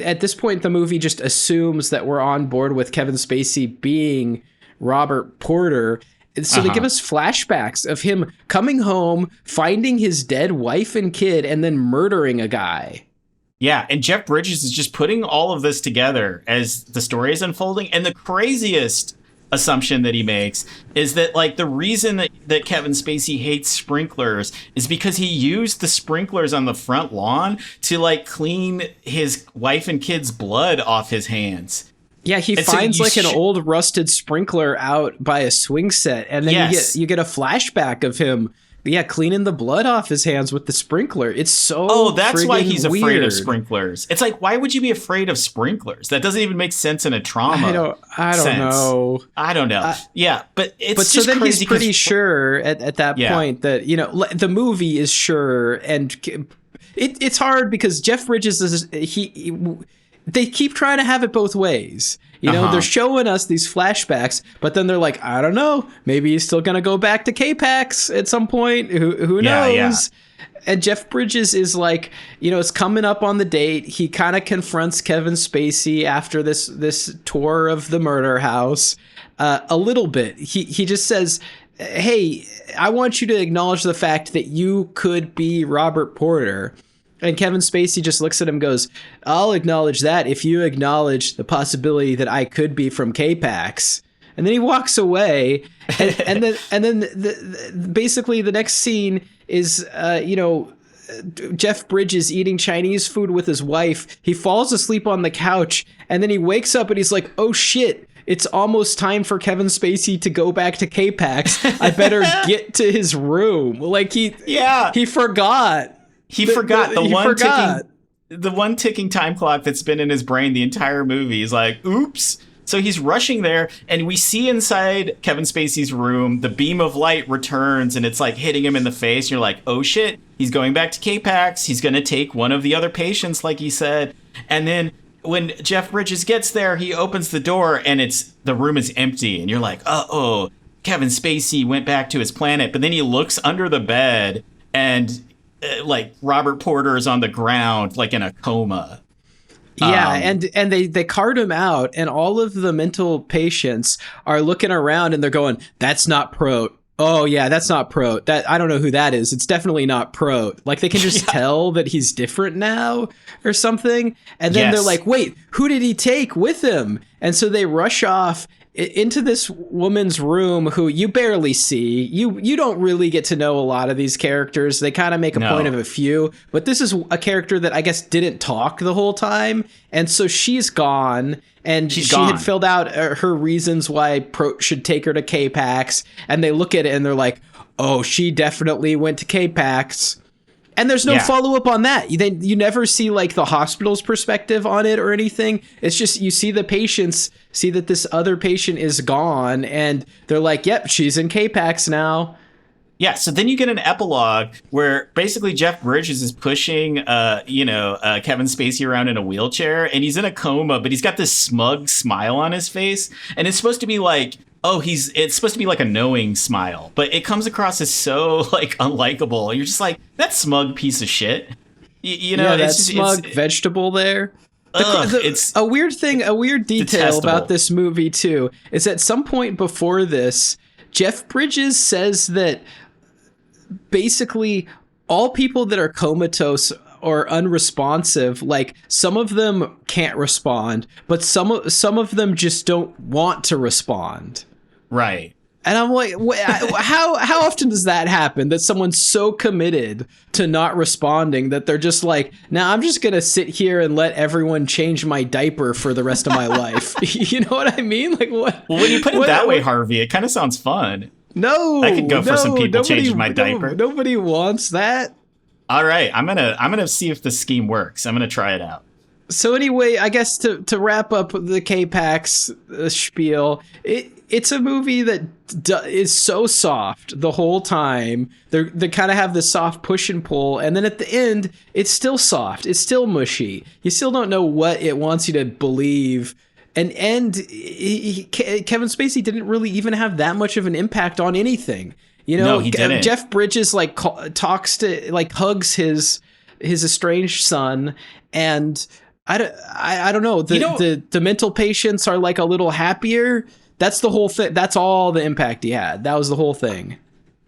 at this point the movie just assumes that we're on board with Kevin Spacey being Robert Porter. So they give us flashbacks of him coming home, finding his dead wife and kid, and then murdering a guy. Yeah, and Jeff Bridges is just putting all of this together as the story is unfolding. And the craziest assumption that he makes is that, like, the reason that Kevin Spacey hates sprinklers is because he used the sprinklers on the front lawn to, like, clean his wife and kid's blood off his hands. Yeah, he finds an old rusted sprinkler out by a swing set, and then you get a flashback of him, cleaning the blood off his hands with the sprinkler. It's so that's why he's weird. Afraid of sprinklers. It's like, why would you be afraid of sprinklers? That doesn't even make sense in a trauma. I don't know. But it's but just so then crazy. He's pretty sure at that point that the movie is sure, and it's hard because Jeff Bridges is they keep trying to have it both ways. They're showing us these flashbacks, but then they're like, I don't know, maybe he's still going to go back to K-PAX at some point. Who knows? Yeah. And Jeff Bridges is like, it's coming up on the date. He kind of confronts Kevin Spacey after this tour of the murder house a little bit. He just says, hey, I want you to acknowledge the fact that you could be Robert Porter. And Kevin Spacey just looks at him and goes, I'll acknowledge that if you acknowledge the possibility that I could be from K-PAX. And then he walks away. And then basically the next scene is, Jeff Bridges eating Chinese food with his wife. He falls asleep on the couch, and then he wakes up and he's like, oh shit, it's almost time for Kevin Spacey to go back to K-PAX. I better get to his room. Like he forgot. He forgot the one ticking time clock that's been in his brain the entire movie. He's like, oops, So he's rushing there, and we see inside Kevin Spacey's room, the beam of light returns, and it's like hitting him in the face. You're like, oh shit, he's going back to K-PAX. He's going to take one of the other patients, like he said. And then when Jeff Bridges gets there, he opens the door, and the room is empty. And you're like, uh-oh, Kevin Spacey went back to his planet. But then he looks under the bed, and like Robert Porter is on the ground, like in a coma. Yeah, and they cart him out, and all of the mental patients are looking around, and they're going, "That's not Prote. Oh yeah, that's not Prote. That I don't know who that is. It's definitely not Prote." Like they can just tell that he's different now or something. And then they're like, "Wait, who did he take with him?" And so they rush off into this woman's room who you barely see. You don't really get to know a lot of these characters. They kind of make a point of a few, but this is a character that I guess didn't talk the whole time, and so she's gone, and she had filled out her reasons why Prote should take her to K-PAX, and they look at it and they're like, oh, she definitely went to K-PAX. And there's no follow-up on that. You never see like the hospital's perspective on it or anything. It's just you see the patients see that this other patient is gone, and they're like, yep, she's in K-PAX now. Yeah, so then you get an epilogue where basically Jeff Bridges is pushing, Kevin Spacey around in a wheelchair, and he's in a coma, but he's got this smug smile on his face, and it's supposed to be like, it's supposed to be like a knowing smile, but it comes across as so like unlikable. You're just like, that smug piece of shit. That smug vegetable there. It's a weird detail detestable about this movie too, is at some point before this, Jeff Bridges says that basically all people that are comatose or unresponsive, like some of them can't respond, but some of them just don't want to respond. Right. And I'm like, how often does that happen? That someone's so committed to not responding that they're just like, nah, I'm just going to sit here and let everyone change my diaper for the rest of my life. You know what I mean? Like what? Well, when you put it that way, Harvey, it kind of sounds fun. No, I could go for some people changing my diaper. Nobody wants that. All right, I'm gonna see if the scheme works. I'm gonna try it out. So anyway, I guess to wrap up the K-PAX spiel, it's a movie that is so soft the whole time. They kind of have this soft push and pull, and then at the end, it's still soft. It's still mushy. You still don't know what it wants you to believe. And Kevin Spacey didn't really even have that much of an impact on anything. No, he didn't. Jeff Bridges like talks to, like, hugs his estranged son, and I don't know. The mental patients are like a little happier. That's the whole thing. That's all the impact he had. That was the whole thing.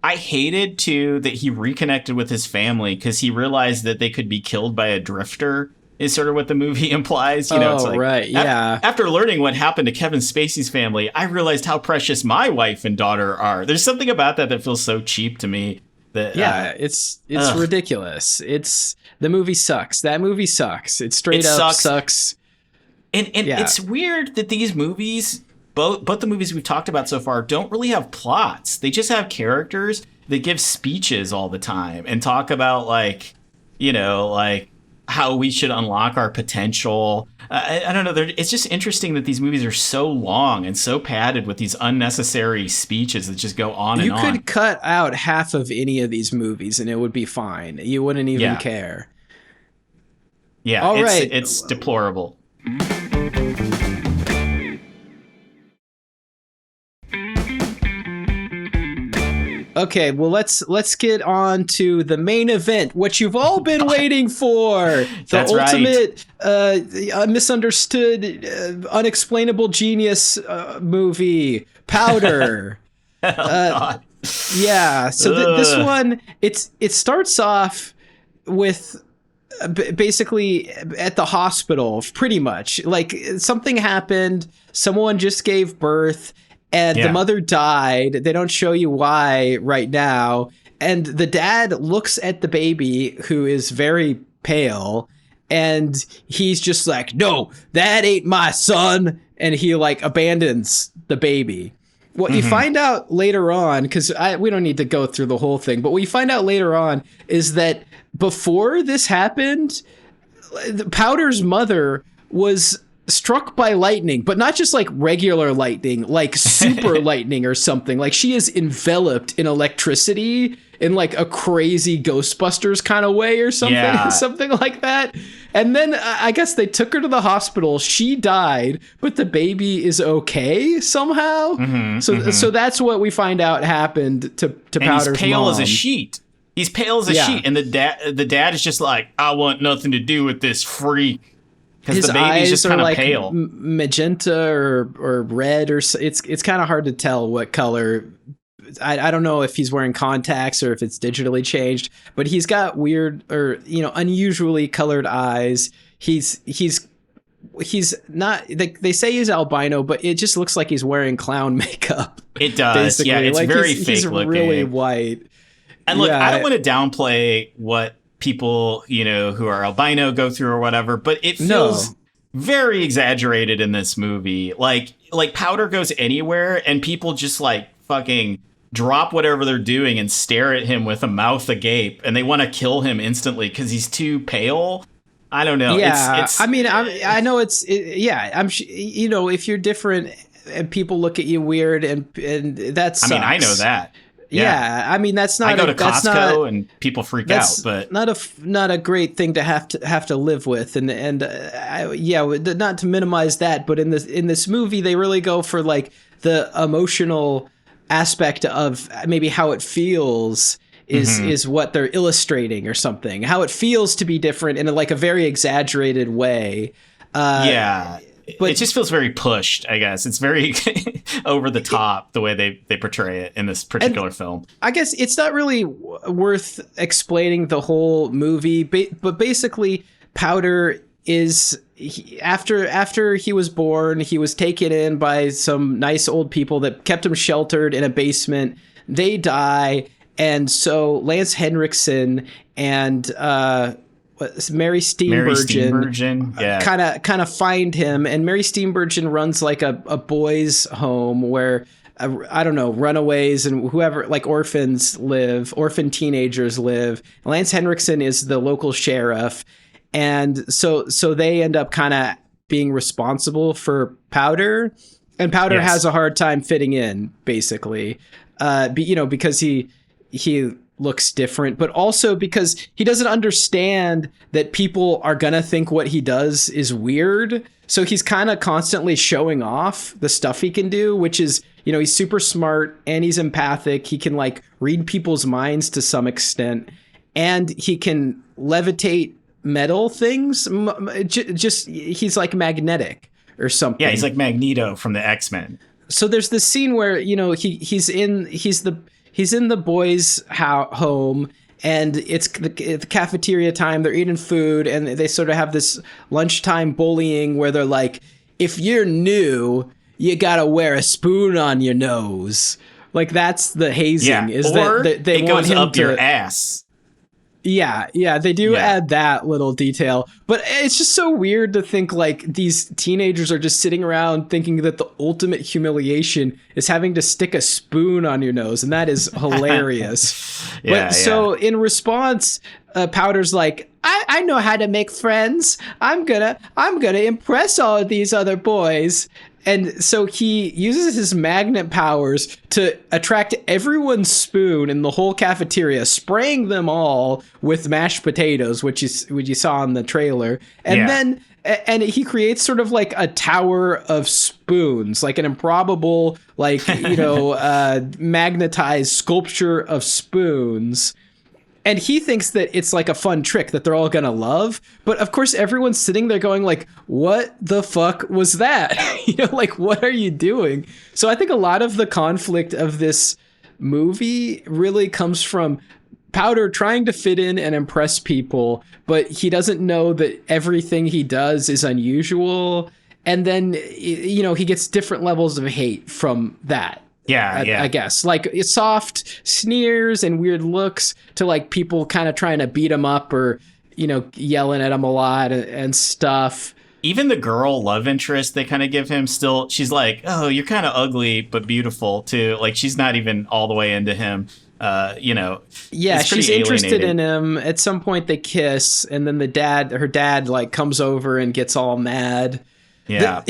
I hated too that he reconnected with his family because he realized that they could be killed by a drifter. Is sort of what the movie implies. It's like, right, yeah. After learning what happened to Kevin Spacey's family, I realized how precious my wife and daughter are. There's something about that feels so cheap to me. That it's ridiculous. The movie sucks. That movie sucks. It straight up sucks. And it's weird that these movies, both the movies we've talked about so far, don't really have plots. They just have characters that give speeches all the time and talk about like how we should unlock our potential. I don't know. It's just interesting that these movies are so long and so padded with these unnecessary speeches that just go on and on. You could cut out half of any of these movies and it would be fine. You wouldn't even care. Yeah, all right. It's deplorable. Okay, well, let's get on to the main event, what you've all been waiting for. The ultimate misunderstood, unexplainable genius movie, Powder. God. Yeah, so this one, it starts off with basically at the hospital, pretty much. Like, something happened, someone just gave birth, and the mother died. They don't show you why right now. And the dad looks at the baby, who is very pale, and he's just like, no, that ain't my son. And he like abandons the baby. What you find out later on, because we don't need to go through the whole thing, but what you find out later on is that before this happened, Powder's mother was struck by lightning, but not just like regular lightning, like super lightning or something. Like she is enveloped in electricity in like a crazy Ghostbusters kind of way or something, something like that. And then I guess they took her to the hospital. She died, but the baby is okay somehow. So that's what we find out happened to Powder's he's pale mom. as a sheet. He's pale as a sheet, and the dad is just like, I want nothing to do with this freak. Because the baby's just kind of like pale, magenta or red, or it's kind of hard to tell what color. I don't know if he's wearing contacts or if it's digitally changed, but he's got weird or unusually colored eyes. He's not. They say he's albino, but it just looks like he's wearing clown makeup. It does, basically. Yeah. It's like very fake he's looking. Really white. And look, I don't want to downplay what people, who are albino go through or whatever, but it feels very exaggerated in this movie. Like Powder goes anywhere and people just like fucking drop whatever they're doing and stare at him with a mouth agape, and they want to kill him instantly because he's too pale. I don't know. Yeah, I know I'm if you're different and people look at you weird and that sucks. I know that. Yeah, I mean that's not. I go to Costco and people freak out, but not a great thing to have to live with, and not to minimize that, but in this movie they really go for like the emotional aspect of maybe how it feels is what they're illustrating or something. How it feels to be different in a very exaggerated way. But it just feels very pushed, I guess. It's very over the top the way they portray it in this particular film. I guess it's not really worth explaining the whole movie, but basically Powder is after he was born, he was taken in by some nice old people that kept him sheltered in a basement. They die, and so Lance Henriksen and Mary Steenburgen kind of find him, and Mary Steenburgen runs like a boys' home where runaways and whoever, like orphan teenagers live. Lance Henriksen is the local sheriff, and so they end up kind of being responsible for Powder, and Powder has a hard time fitting in, basically, because he looks different, but also because he doesn't understand that people are gonna think what he does is weird. So he's kind of constantly showing off the stuff he can do, which is, he's super smart and he's empathic. He can like read people's minds to some extent, and he can levitate metal things. Just he's like magnetic or something. Yeah, he's like Magneto from the X-Men. So there's this scene where he's in the boys' home, and it's the cafeteria time. They're eating food, and they sort of have this lunchtime bullying where they're like, if you're new, you gotta wear a spoon on your nose. Like, that's the hazing. Yeah, or they it want goes him up to, your ass. Yeah, they do add that little detail. But it's just so weird to think like these teenagers are just sitting around thinking that the ultimate humiliation is having to stick a spoon on your nose, and that is hilarious. So in response, Powder's like, I know how to make friends. I'm gonna impress all of these other boys. And so he uses his magnet powers to attract everyone's spoon in the whole cafeteria, spraying them all with mashed potatoes, which you saw in the trailer. And then he creates sort of like a tower of spoons, like an improbable, magnetized sculpture of spoons. And he thinks that it's like a fun trick that they're all gonna love. But of course, everyone's sitting there going like, what the fuck was that? What are you doing? So I think a lot of the conflict of this movie really comes from Powder trying to fit in and impress people, but he doesn't know that everything he does is unusual. And then, he gets different levels of hate from that. I guess like it's soft sneers and weird looks to like people kind of trying to beat him up or yelling at him a lot and stuff. Even the girl love interest they kind of give him, still she's like, oh, you're kind of ugly but beautiful too. Like, she's not even all the way into him. She's interested in him. At some point they kiss, and then her dad like comes over and gets all mad. Yeah.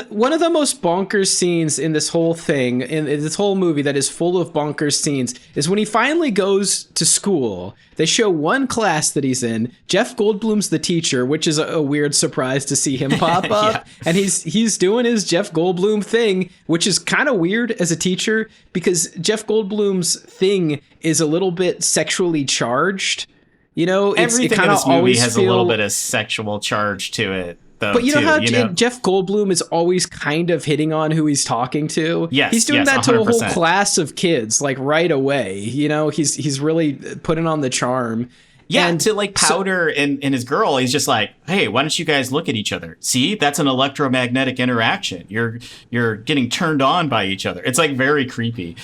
One of the most bonkers scenes in this whole thing, in this whole movie that is full of bonkers scenes, is when he finally goes to school. They show one class that he's in. Jeff Goldblum's the teacher, which is a weird surprise to see him pop up. And he's doing his Jeff Goldblum thing, which is kind of weird as a teacher because Jeff Goldblum's thing is a little bit sexually charged. You know, everything in this movie has a little bit of sexual charge to it. But you know how Jeff Goldblum is always kind of hitting on who he's talking to? Yes, he's doing that to 100%. a whole class of kids, like right away. You know, he's really putting on the charm. Yeah, and to like Powder and his girl, he's just like, hey, why don't you guys look at each other? See, that's an electromagnetic interaction. You're getting turned on by each other. It's like very creepy.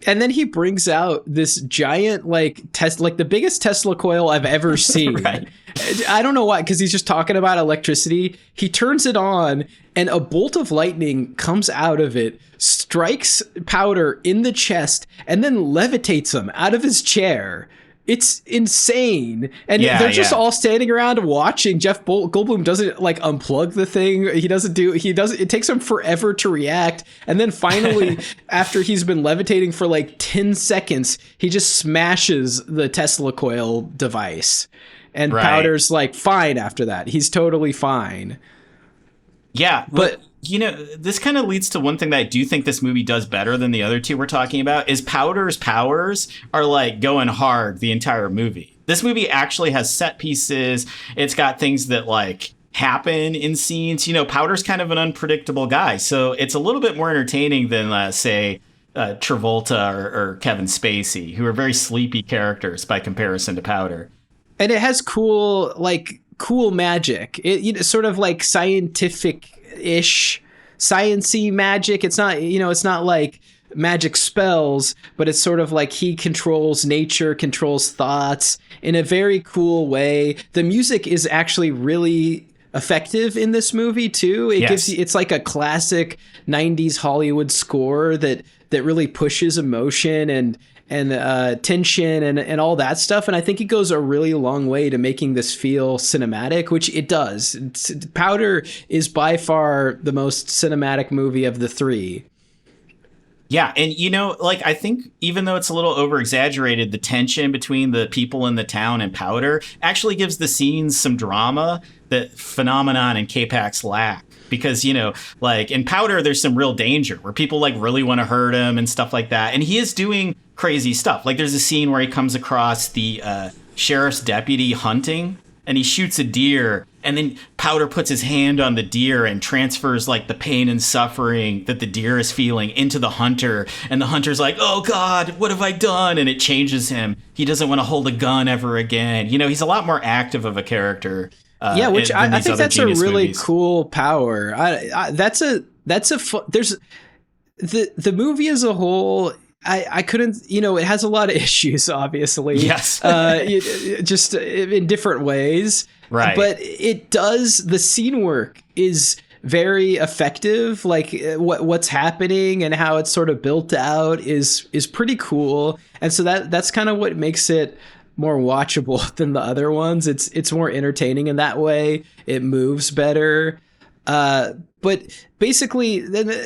And then he brings out this giant, like the biggest Tesla coil I've ever seen. Right. I don't know why, because he's just talking about electricity. He turns it on, and a bolt of lightning comes out of it, strikes Powder in the chest, and then levitates him out of his chair. It's insane. And they're just all standing around watching. Jeff Goldblum doesn't like unplug the thing. It takes him forever to react. And then finally, after he's been levitating for like 10 seconds, he just smashes the Tesla coil device. And Powder's like fine after that. He's totally fine. Yeah. But you know, this kind of leads to one thing that I do think this movie does better than the other two we're talking about is Powder's powers are like going hard the entire movie. This movie actually has set pieces. It's got things that like happen in scenes. You know, Powder's kind of an unpredictable guy. So it's a little bit more entertaining than, say, Travolta or Kevin Spacey, who are very sleepy characters by comparison to Powder. And it has cool magic. It's sort of like scientific-ish, science-y magic. It's not like magic spells, but it's sort of like he controls nature, controls thoughts in a very cool way. The music is actually really effective in this movie too. It's like a classic 90s Hollywood score that really pushes emotion and tension and all that stuff. And I think it goes a really long way to making this feel cinematic, which it does. Powder is by far the most cinematic movie of the three. Yeah, and you know, like I think even though it's a little over exaggerated, the tension between the people in the town and Powder actually gives the scenes some drama that Phenomenon and K-PAX lack. Because, you know, like in Powder, there's some real danger where people like really want to hurt him and stuff like that. And he is doing crazy stuff. Like there's a scene where he comes across the sheriff's deputy hunting and he shoots a deer. And then Powder puts his hand on the deer and transfers like the pain and suffering that the deer is feeling into the hunter. And the hunter's like, oh, God, what have I done? And it changes him. He doesn't want to hold a gun ever again. You know, he's a lot more active of a character. Which I think that's a really movies. Cool power. There's the movie as a whole. I couldn't, you know, it has a lot of issues, obviously. Yes. Just in different ways. Right. But it does, the scene work is very effective. Like what's happening and how it's sort of built out is pretty cool. And so that's kind of what makes it more watchable than the other ones. It's more entertaining in that way. It moves better. But basically,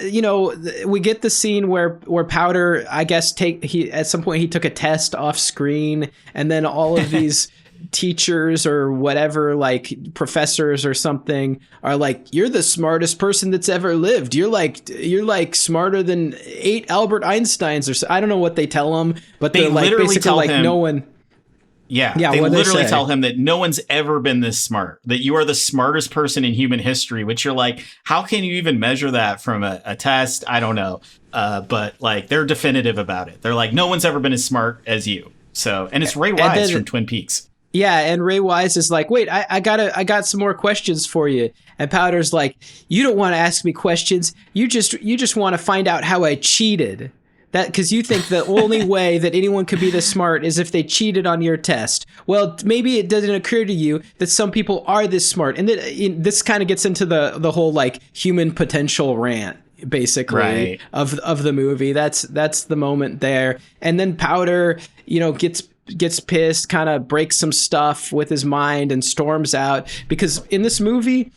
you know, we get the scene where Powder, I guess, at some point he took a test off screen, and then all of these teachers or whatever, like professors or something, are like, "You're the smartest person that's ever lived. You're like smarter than 8 Albert Einsteins," or so. I don't know what they tell him, but they they're like literally basically tell like him, no one. Yeah, they literally tell him that no one's ever been this smart, that you are the smartest person in human history, which you're like, how can you even measure that from a test? I don't know. But like they're definitive about it. They're like, no one's ever been as smart as you. So, and it's Ray Wise from Twin Peaks. Yeah, and Ray Wise is like, wait, I got some more questions for you. And Powder's like, you don't want to ask me questions. You just want to find out how I cheated. That because you think the only way that anyone could be this smart is if they cheated on your test. Well, maybe it doesn't occur to you that some people are this smart. And this kind of gets into the whole like human potential rant, basically, of the movie. That's the moment there. And then Powder, you know, gets pissed, kind of breaks some stuff with his mind and storms out, because in this movie,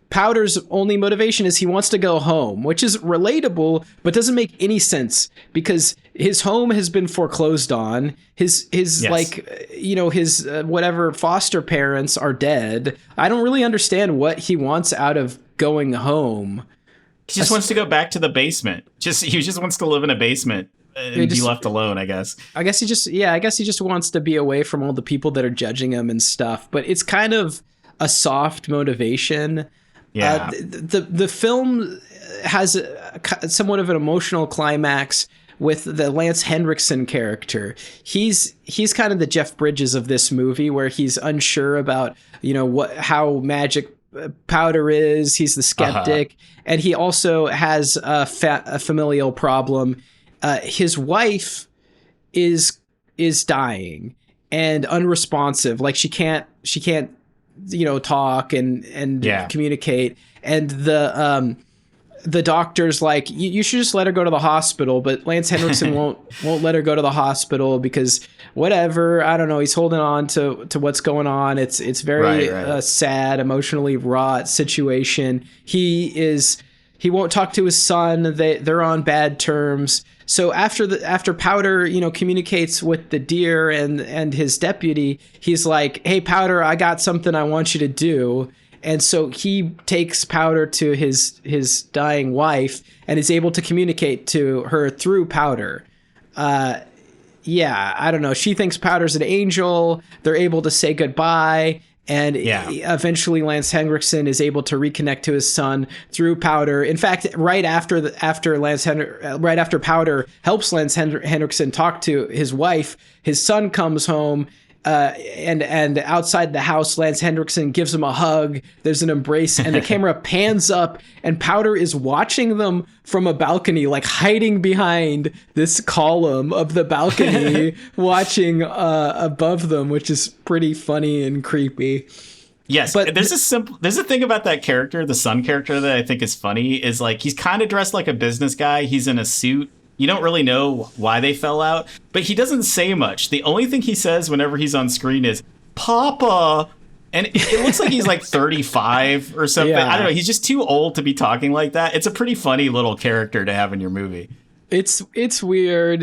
Powder's only motivation is he wants to go home, which is relatable, but doesn't make any sense because his home has been foreclosed on. His like, you know, his whatever foster parents are dead. I don't really understand what he wants out of going home. He just wants to go back to the basement. He just wants to live in a basement and be left alone, I guess. I guess he just wants to be away from all the people that are judging him and stuff. But it's kind of a soft motivation. Yeah. The film has somewhat of an emotional climax with the Lance Henriksen character. He's kind of the Jeff Bridges of this movie, where he's unsure about, you know, how magic Powder is. He's the skeptic, and he also has a familial problem. His wife is dying and unresponsive. Like she can't you know, talk and communicate, and the doctor's like, you should just let her go to the hospital, but Lance Henriksen won't let her go to the hospital because whatever, I don't know, he's holding on to what's going on. It's very sad, emotionally wrought situation. He won't talk to his son. They're on bad terms. So after Powder, you know, communicates with the deer and his deputy, he's like, "Hey, Powder, I got something I want you to do." And so he takes Powder to his dying wife and is able to communicate to her through Powder. Yeah, I don't know. She thinks Powder's an angel. They're able to say goodbye. And eventually Lance Henriksen is able to reconnect to his son through Powder. In fact, right after Powder helps Lance Henriksen talk to his wife, his son comes home, and outside the house, Lance Henriksen gives him a hug. There's an embrace, and the camera pans up, and Powder is watching them from a balcony, like hiding behind this column of the balcony, watching above them, which is pretty funny and creepy. Yes, but there's a thing about that character, the son character, that I think is funny, is like he's kind of dressed like a business guy. He's in a suit. You don't really know why they fell out, but he doesn't say much. The only thing he says whenever he's on screen is "Papa," and it looks like he's like 35 or something. Yeah. I don't know. He's just too old to be talking like that. It's a pretty funny little character to have in your movie. It's weird.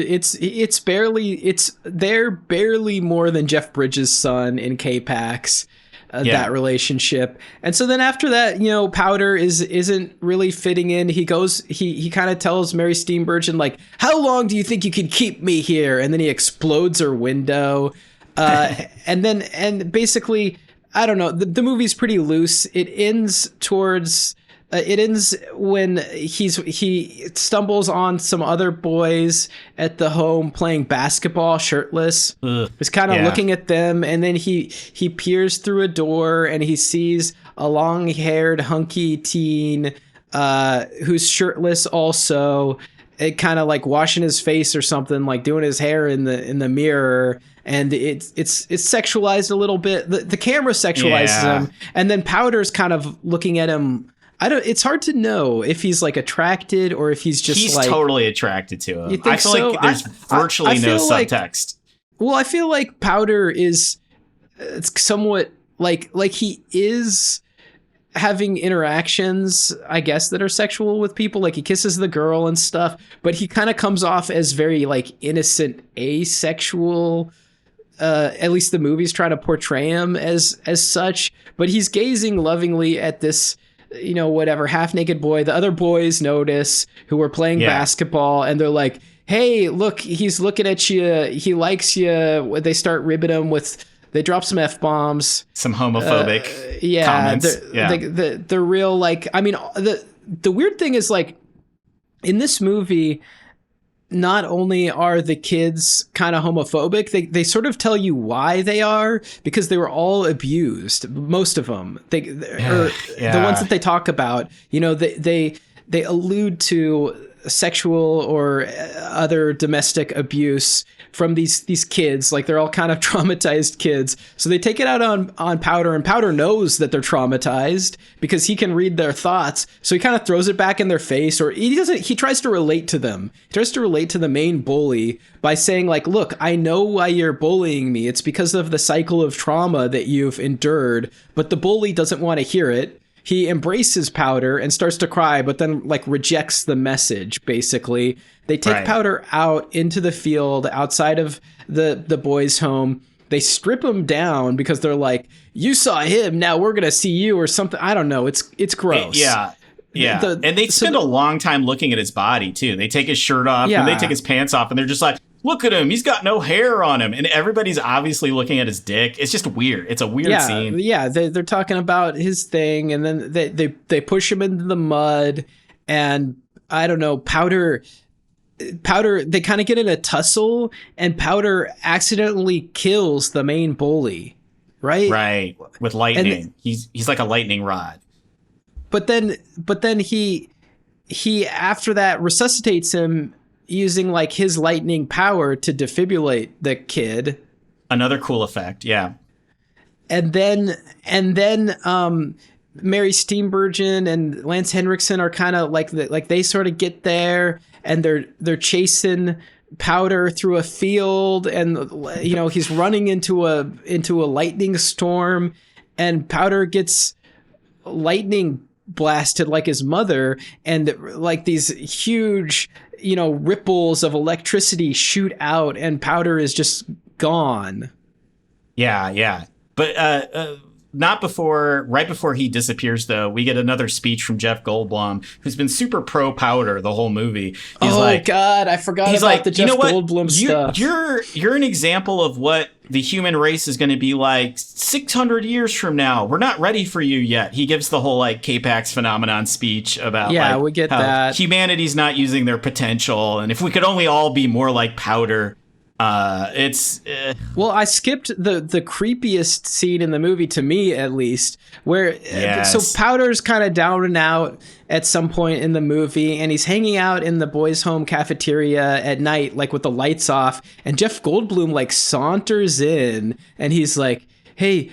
They're barely more than Jeff Bridges' son in K-PAX. That relationship. And so then after that, you know, Powder isn't really fitting in. He kind of tells Mary Steenburgen, like, "How long do you think you can keep me here?" And then he explodes her window. And basically, I don't know, the movie's pretty loose. It ends when he stumbles on some other boys at the home playing basketball shirtless. He's kind of looking at them, and then he peers through a door and he sees a long-haired hunky teen who's shirtless also, kind of like washing his face or something, like doing his hair in the mirror. And it's sexualized a little bit. The camera sexualizes him, and then Powder's kind of looking at him. It's hard to know if he's like attracted or if he's like totally attracted to him. You think I feel like there's virtually no subtext. Well, I feel like Powder is somewhat like he is having interactions, I guess, that are sexual with people. Like he kisses the girl and stuff, but he kind of comes off as very like innocent, asexual. At least the movie's trying to portray him as such, but he's gazing lovingly at this, you know, whatever, half-naked boy. The other boys notice, who are playing basketball, and they're like, "Hey, look, he's looking at you. He likes you." They start ribbing him they drop some F-bombs. Some homophobic comments. They're real, like, I mean, the weird thing is, like, in this movie, not only are the kids kind of homophobic, they sort of tell you why they are, because they were all abused. Most of them, the ones that they talk about, you know, they allude to sexual or other domestic abuse from these kids. Like they're all kind of traumatized kids. So they take it out on Powder, and Powder knows that they're traumatized because he can read their thoughts. So he kind of throws it back in their face, or he tries to relate to them. He tries to relate to the main bully by saying, like, "Look, I know why you're bullying me. It's because of the cycle of trauma that you've endured." But the bully doesn't want to hear it. he embraces Powder and starts to cry, but then like rejects the message. Basically, they take Powder out into the field outside of the boys' home. They strip him down because they're like, "You saw him, now we're gonna see you," or something. I don't know. It's gross. Yeah. And they spend a long time looking at his body too. They take his shirt off and they take his pants off, and they're just like, "Look at him, he's got no hair on him," and everybody's obviously looking at his dick. It's just weird. It's a weird scene. Yeah, they're talking about his thing, and then they push him into the mud, and I don't know, Powder, they kind of get in a tussle, and Powder accidentally kills the main bully, right? With lightning. He's like a lightning rod. But then he after that resuscitates him using like his lightning power to defibrillate the kid. Another cool effect, yeah. And then Mary Steenburgen and Lance Henriksen are kind of like they sort of get there, and they're chasing Powder through a field, and you know, he's running into a lightning storm, and Powder gets lightning blasted like his mother, and like these huge, you know, ripples of electricity shoot out, and Powder is just gone. Yeah. But right before he disappears, though, we get another speech from Jeff Goldblum, who's been super pro Powder the whole movie. God, I forgot about the Jeff Goldblum stuff. You're an example of what the human race is going to be like 600 years from now. We're not ready for you yet. He gives the whole like K-PAX phenomenon speech about we get how that humanity's not using their potential, and if we could only all be more like Powder. Well, I skipped the creepiest scene in the movie, to me at least, where so Powder's kind of down and out at some point in the movie, and he's hanging out in the boys' home cafeteria at night, like with the lights off, and Jeff Goldblum like saunters in, and he's like, "Hey,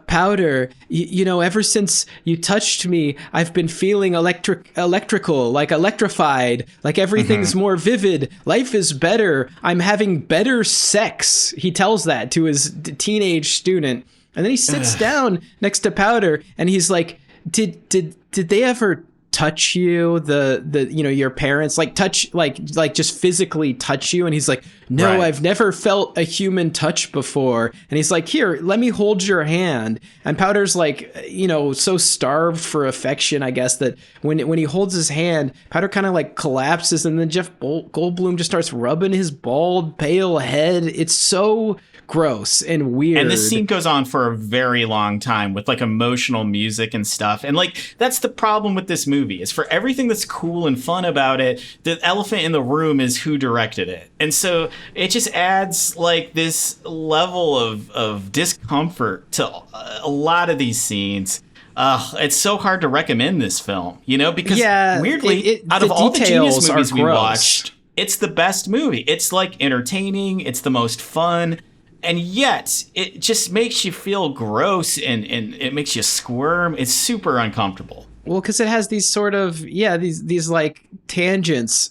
Powder, you know, ever since you touched me, I've been feeling electrical, like electrified, like everything's more vivid. Life is better. I'm having better sex." He tells that to his teenage student. And then he sits down next to Powder, and he's like, did they ever touch you, the you know, your parents, like touch, like just physically touch you? And he's like, "No, I've never felt a human touch before." And he's like, "Here, let me hold your hand." And Powder's like, you know, so starved for affection, I guess, that when he holds his hand, Powder kind of like collapses, and then Jeff Goldblum just starts rubbing his bald, pale head. It's so gross and weird. And this scene goes on for a very long time with like emotional music and stuff. And like, that's the problem with this movie, is for everything that's cool and fun about it, the elephant in the room is who directed it. And so it just adds like this level of discomfort to a lot of these scenes. It's so hard to recommend this film, you know, because weirdly, out of all the Genius movies we watched, it's the best movie. It's like entertaining. It's the most fun. And yet, it just makes you feel gross, and it makes you squirm. It's super uncomfortable. Well, because it has these sort of, these like tangents.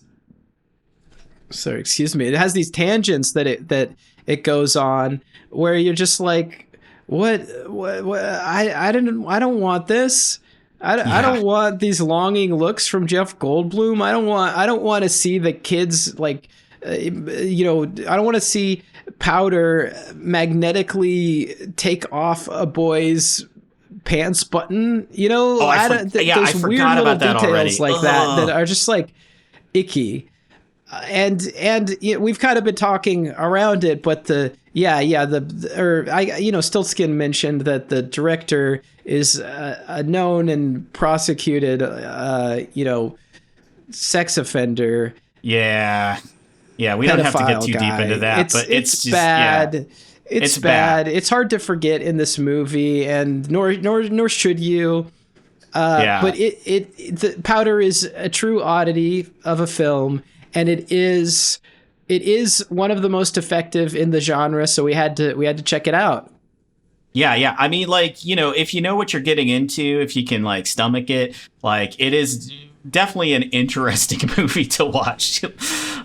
Sorry, excuse me. It has these tangents that it goes on where you're just like, what I don't want this. I don't want these longing looks from Jeff Goldblum. I don't want to see the kids like, you know, I don't want to see Powder magnetically take off a boy's pants button, you know. Those weird little details like that are just like icky, and we've kind of been talking around it, but Stiltskin mentioned that the director is a known and prosecuted sex offender. Yeah, we don't have to get too deep into that, but it's just bad. Yeah. It's bad. It's hard to forget in this movie, and nor should you. But the Powder is a true oddity of a film, and it is one of the most effective in the genre. So we had to check it out. Yeah. I mean, like, you know, if you know what you're getting into, if you can like stomach it, like it is definitely an interesting movie to watch.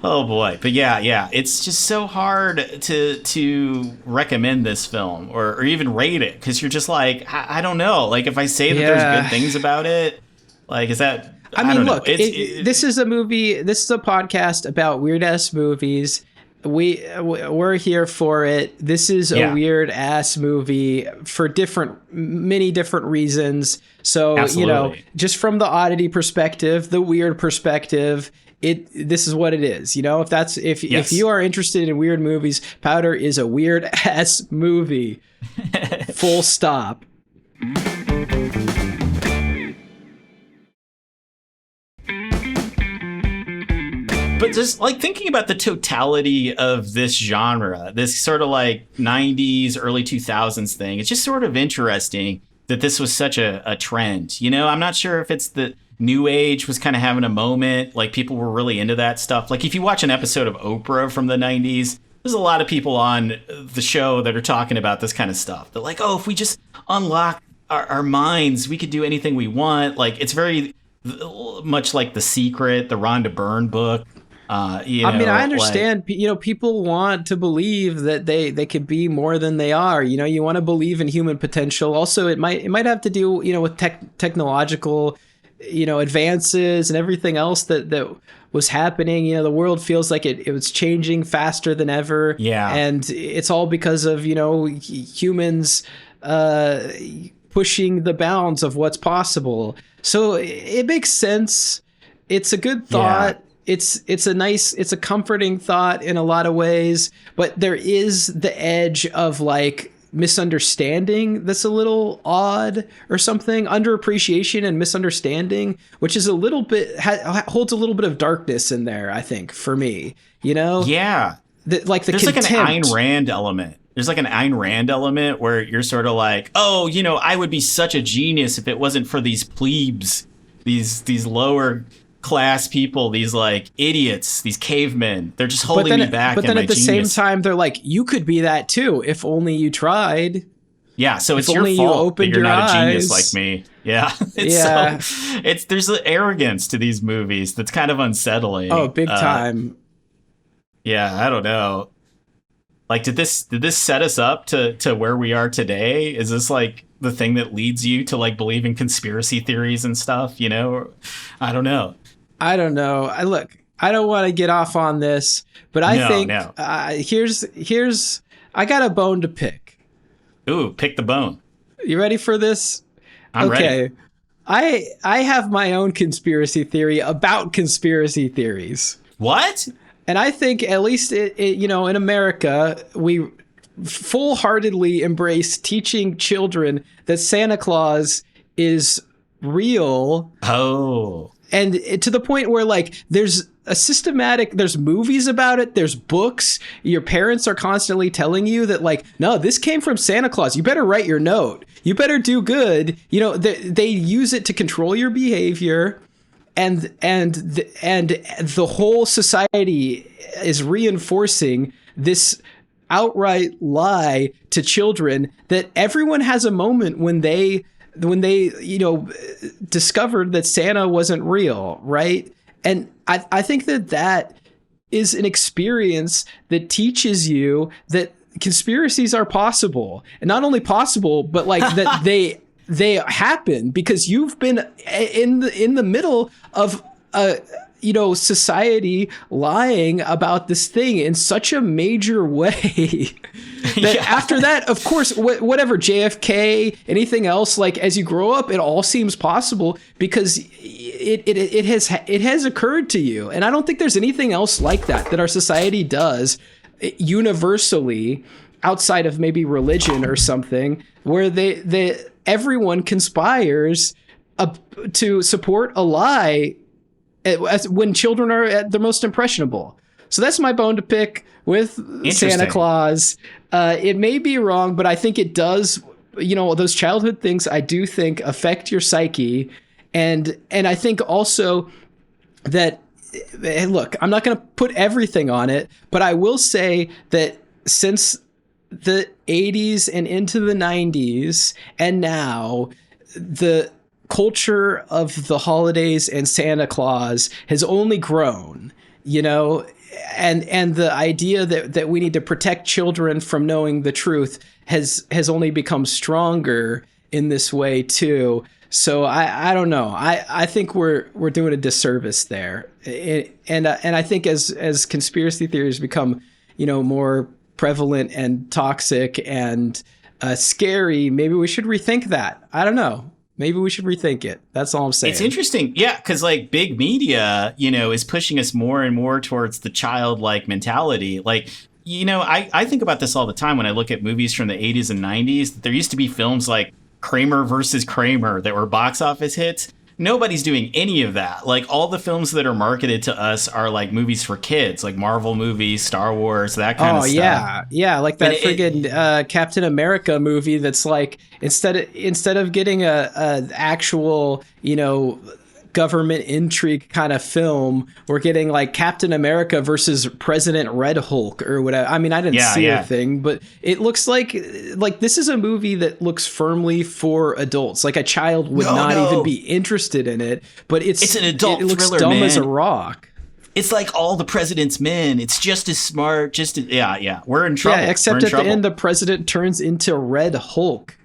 Oh boy. But yeah, it's just so hard to recommend this film or even rate it, because you're just like, I don't know. Like, if I say that there's good things about it, like, is that... I mean, look, this is a movie, this is a podcast about weird-ass movies. We're here for it. This is a weird-ass movie for many different reasons. So, Absolutely. Just from the oddity perspective, the weird perspective, this is what it is. If you are interested in weird movies, Powder is a weird-ass movie. Full stop. But just like thinking about the totality of this genre, this sort of like 90s, early 2000s thing, it's just sort of interesting that this was such a trend. I'm not sure if it's the new age was kind of having a moment, like people were really into that stuff. Like if you watch an episode of Oprah from the 90s, there's a lot of people on the show that are talking about this kind of stuff. They're like, oh, if we just unlock our minds, we could do anything we want. Like, it's very much like The Secret, the Rhonda Byrne book. I understand, people want to believe that they could be more than they are. You want to believe in human potential. Also, it might have to do, with technological, advances and everything else that was happening. The world feels like it was changing faster than ever. Yeah. And it's all because of, humans pushing the bounds of what's possible. So it makes sense. It's a good thought. Yeah. It's a comforting thought in a lot of ways, but there is the edge of like misunderstanding that's a little odd or something, underappreciation and misunderstanding, which is a little bit holds a little bit of darkness in there, I think, for me. Yeah. There's contempt. Like an Ayn Rand element. There's like an Ayn Rand element where you're sort of like, oh, I would be such a genius if it wasn't for these plebes, these lower class people, these like idiots, these cavemen. They're just holding me back. But then at the same time, they're like, you could be that too if only you tried. Yeah, so it's your fault that you're not a genius like me. Yeah. There's an arrogance to these movies that's kind of unsettling. Oh, big time. Yeah, I don't know. Like, did this set us up to where we are today? Is this like the thing that leads you to like believe in conspiracy theories and stuff? I don't know. I don't want to get off on this, but I think here's I got a bone to pick. Ooh, pick the bone. You ready for this? I'm ready. I have my own conspiracy theory about conspiracy theories. What? And I think at least in America, we full-heartedly embrace teaching children that Santa Claus is real. Oh. And to the point where like there's movies about it, there's books, your parents are constantly telling you that like, no, this came from Santa Claus. You better write your note. You better do good. They use it to control your behavior. And the whole society is reinforcing this outright lie to children that everyone has a moment when they discovered that Santa wasn't real, right? And I think that is an experience that teaches you that conspiracies are possible, and not only possible, but like that they happen because you've been in the middle of society lying about this thing in such a major way that after that, of course, whatever, JFK, anything else, like as you grow up, it all seems possible because it has occurred to you. And I don't think there's anything else like that our society does universally outside of maybe religion or something, where everyone conspires to support a lie when children are at their most impressionable. So that's my bone to pick with Santa Claus. It may be wrong, but I think it does. Those childhood things I do think affect your psyche, and I think also that. Look, I'm not going to put everything on it, but I will say that since the 80s and into the 90s, and now the culture of the holidays and Santa Claus has only grown, you know, and the idea that we need to protect children from knowing the truth has only become stronger in this way too. So I don't know. I think we're doing a disservice there, and I think as conspiracy theories become, you know, more prevalent and toxic and scary, maybe we should rethink that. I don't know. Maybe we should rethink it. That's all I'm saying. It's interesting. Yeah, because like big media, you know, is pushing us more and more towards the childlike mentality. Like, you know, I think about this all the time when I look at movies from the 80s and 90s. There used to be films like Kramer versus Kramer that were box office hits. Nobody's doing any of that. Like all the films that are marketed to us are like movies for kids, like Marvel movies, Star Wars, that kind of stuff. Yeah, like that friggin' Captain America movie that's like instead of getting a actual, you know, government intrigue kind of film, we're getting like Captain America versus President Red Hulk or whatever. I mean, I didn't see a thing, but it looks like this is a movie that looks firmly for adults. Like a child would not even be interested in it, but it's an adult thriller. It looks dumb as a rock. It's like All the President's Men. It's just as smart. We're in trouble. Yeah, except at the end, the president turns into Red Hulk.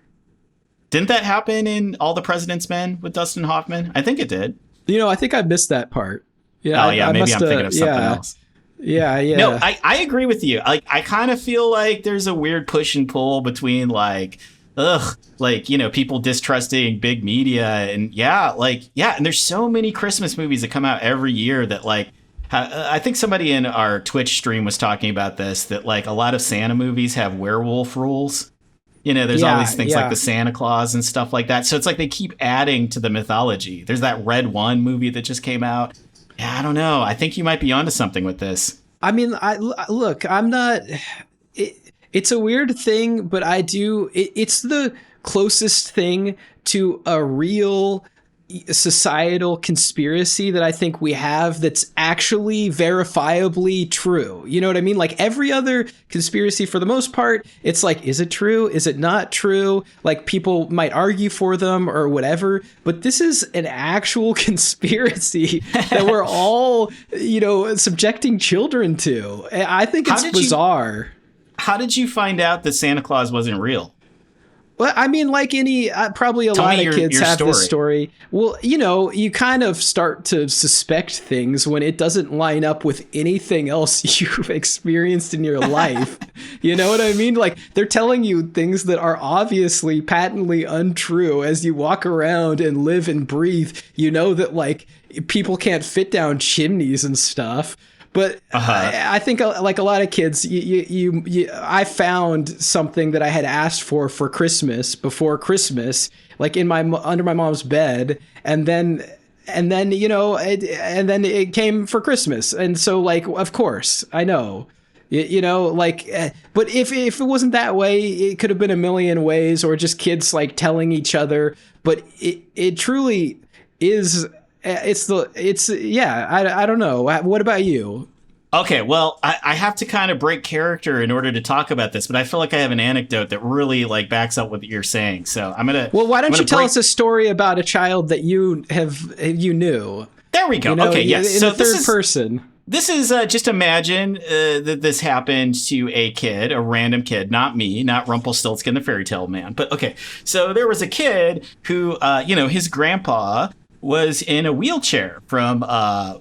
Didn't that happen in All the President's Men with Dustin Hoffman? I think it did. You know, I think I missed that part. Yeah. Oh, yeah. Maybe I'm thinking of something else. Yeah. No, I agree with you. Like, I kind of feel like there's a weird push and pull between like, you know, people distrusting big media and and there's so many Christmas movies that come out every year that like, I think somebody in our Twitch stream was talking about this, that like a lot of Santa movies have werewolf rules. You know, there's all these things like the Santa Claus and stuff like that. So it's like they keep adding to the mythology. There's that Red One movie that just came out. Yeah, I don't know. I think you might be onto something with this. I mean, I'm not. It's a weird thing, but I do. It's the closest thing to a real societal conspiracy that I think we have that's actually verifiably true. You know what I mean? Like every other conspiracy, for the most part, it's like, is it true? Is it not true? Like people might argue for them or whatever, but this is an actual conspiracy that we're all, you know, subjecting children to. I think it's bizarre. How did you find out that Santa Claus wasn't real? Well, I mean, like probably a lot of kids have this story. Well, you know, you kind of start to suspect things when it doesn't line up with anything else you've experienced in your life. You know what I mean? Like they're telling you things that are obviously patently untrue as you walk around and live and breathe. You know that like people can't fit down chimneys and stuff. But I think like a lot of kids, I found something that I had asked for Christmas before Christmas, like under my mom's bed, and then you know, and then it came for Christmas, and so like of course I know, you know, like, but if it wasn't that way, it could have been a million ways, or just kids like telling each other. But it truly is. I don't know. What about you? Okay, well, I have to kind of break character in order to talk about this, but I feel like I have an anecdote that really like backs up what you're saying. So I'm gonna. Well, why don't you tell us a story about a child that you knew? There we go. You know, okay, yes. In so the third person. This is just imagine that this happened to a kid, a random kid, not me, not Rumpelstiltskin, the fairy tale man. But okay, so there was a kid who, you know, his grandpa was in a wheelchair from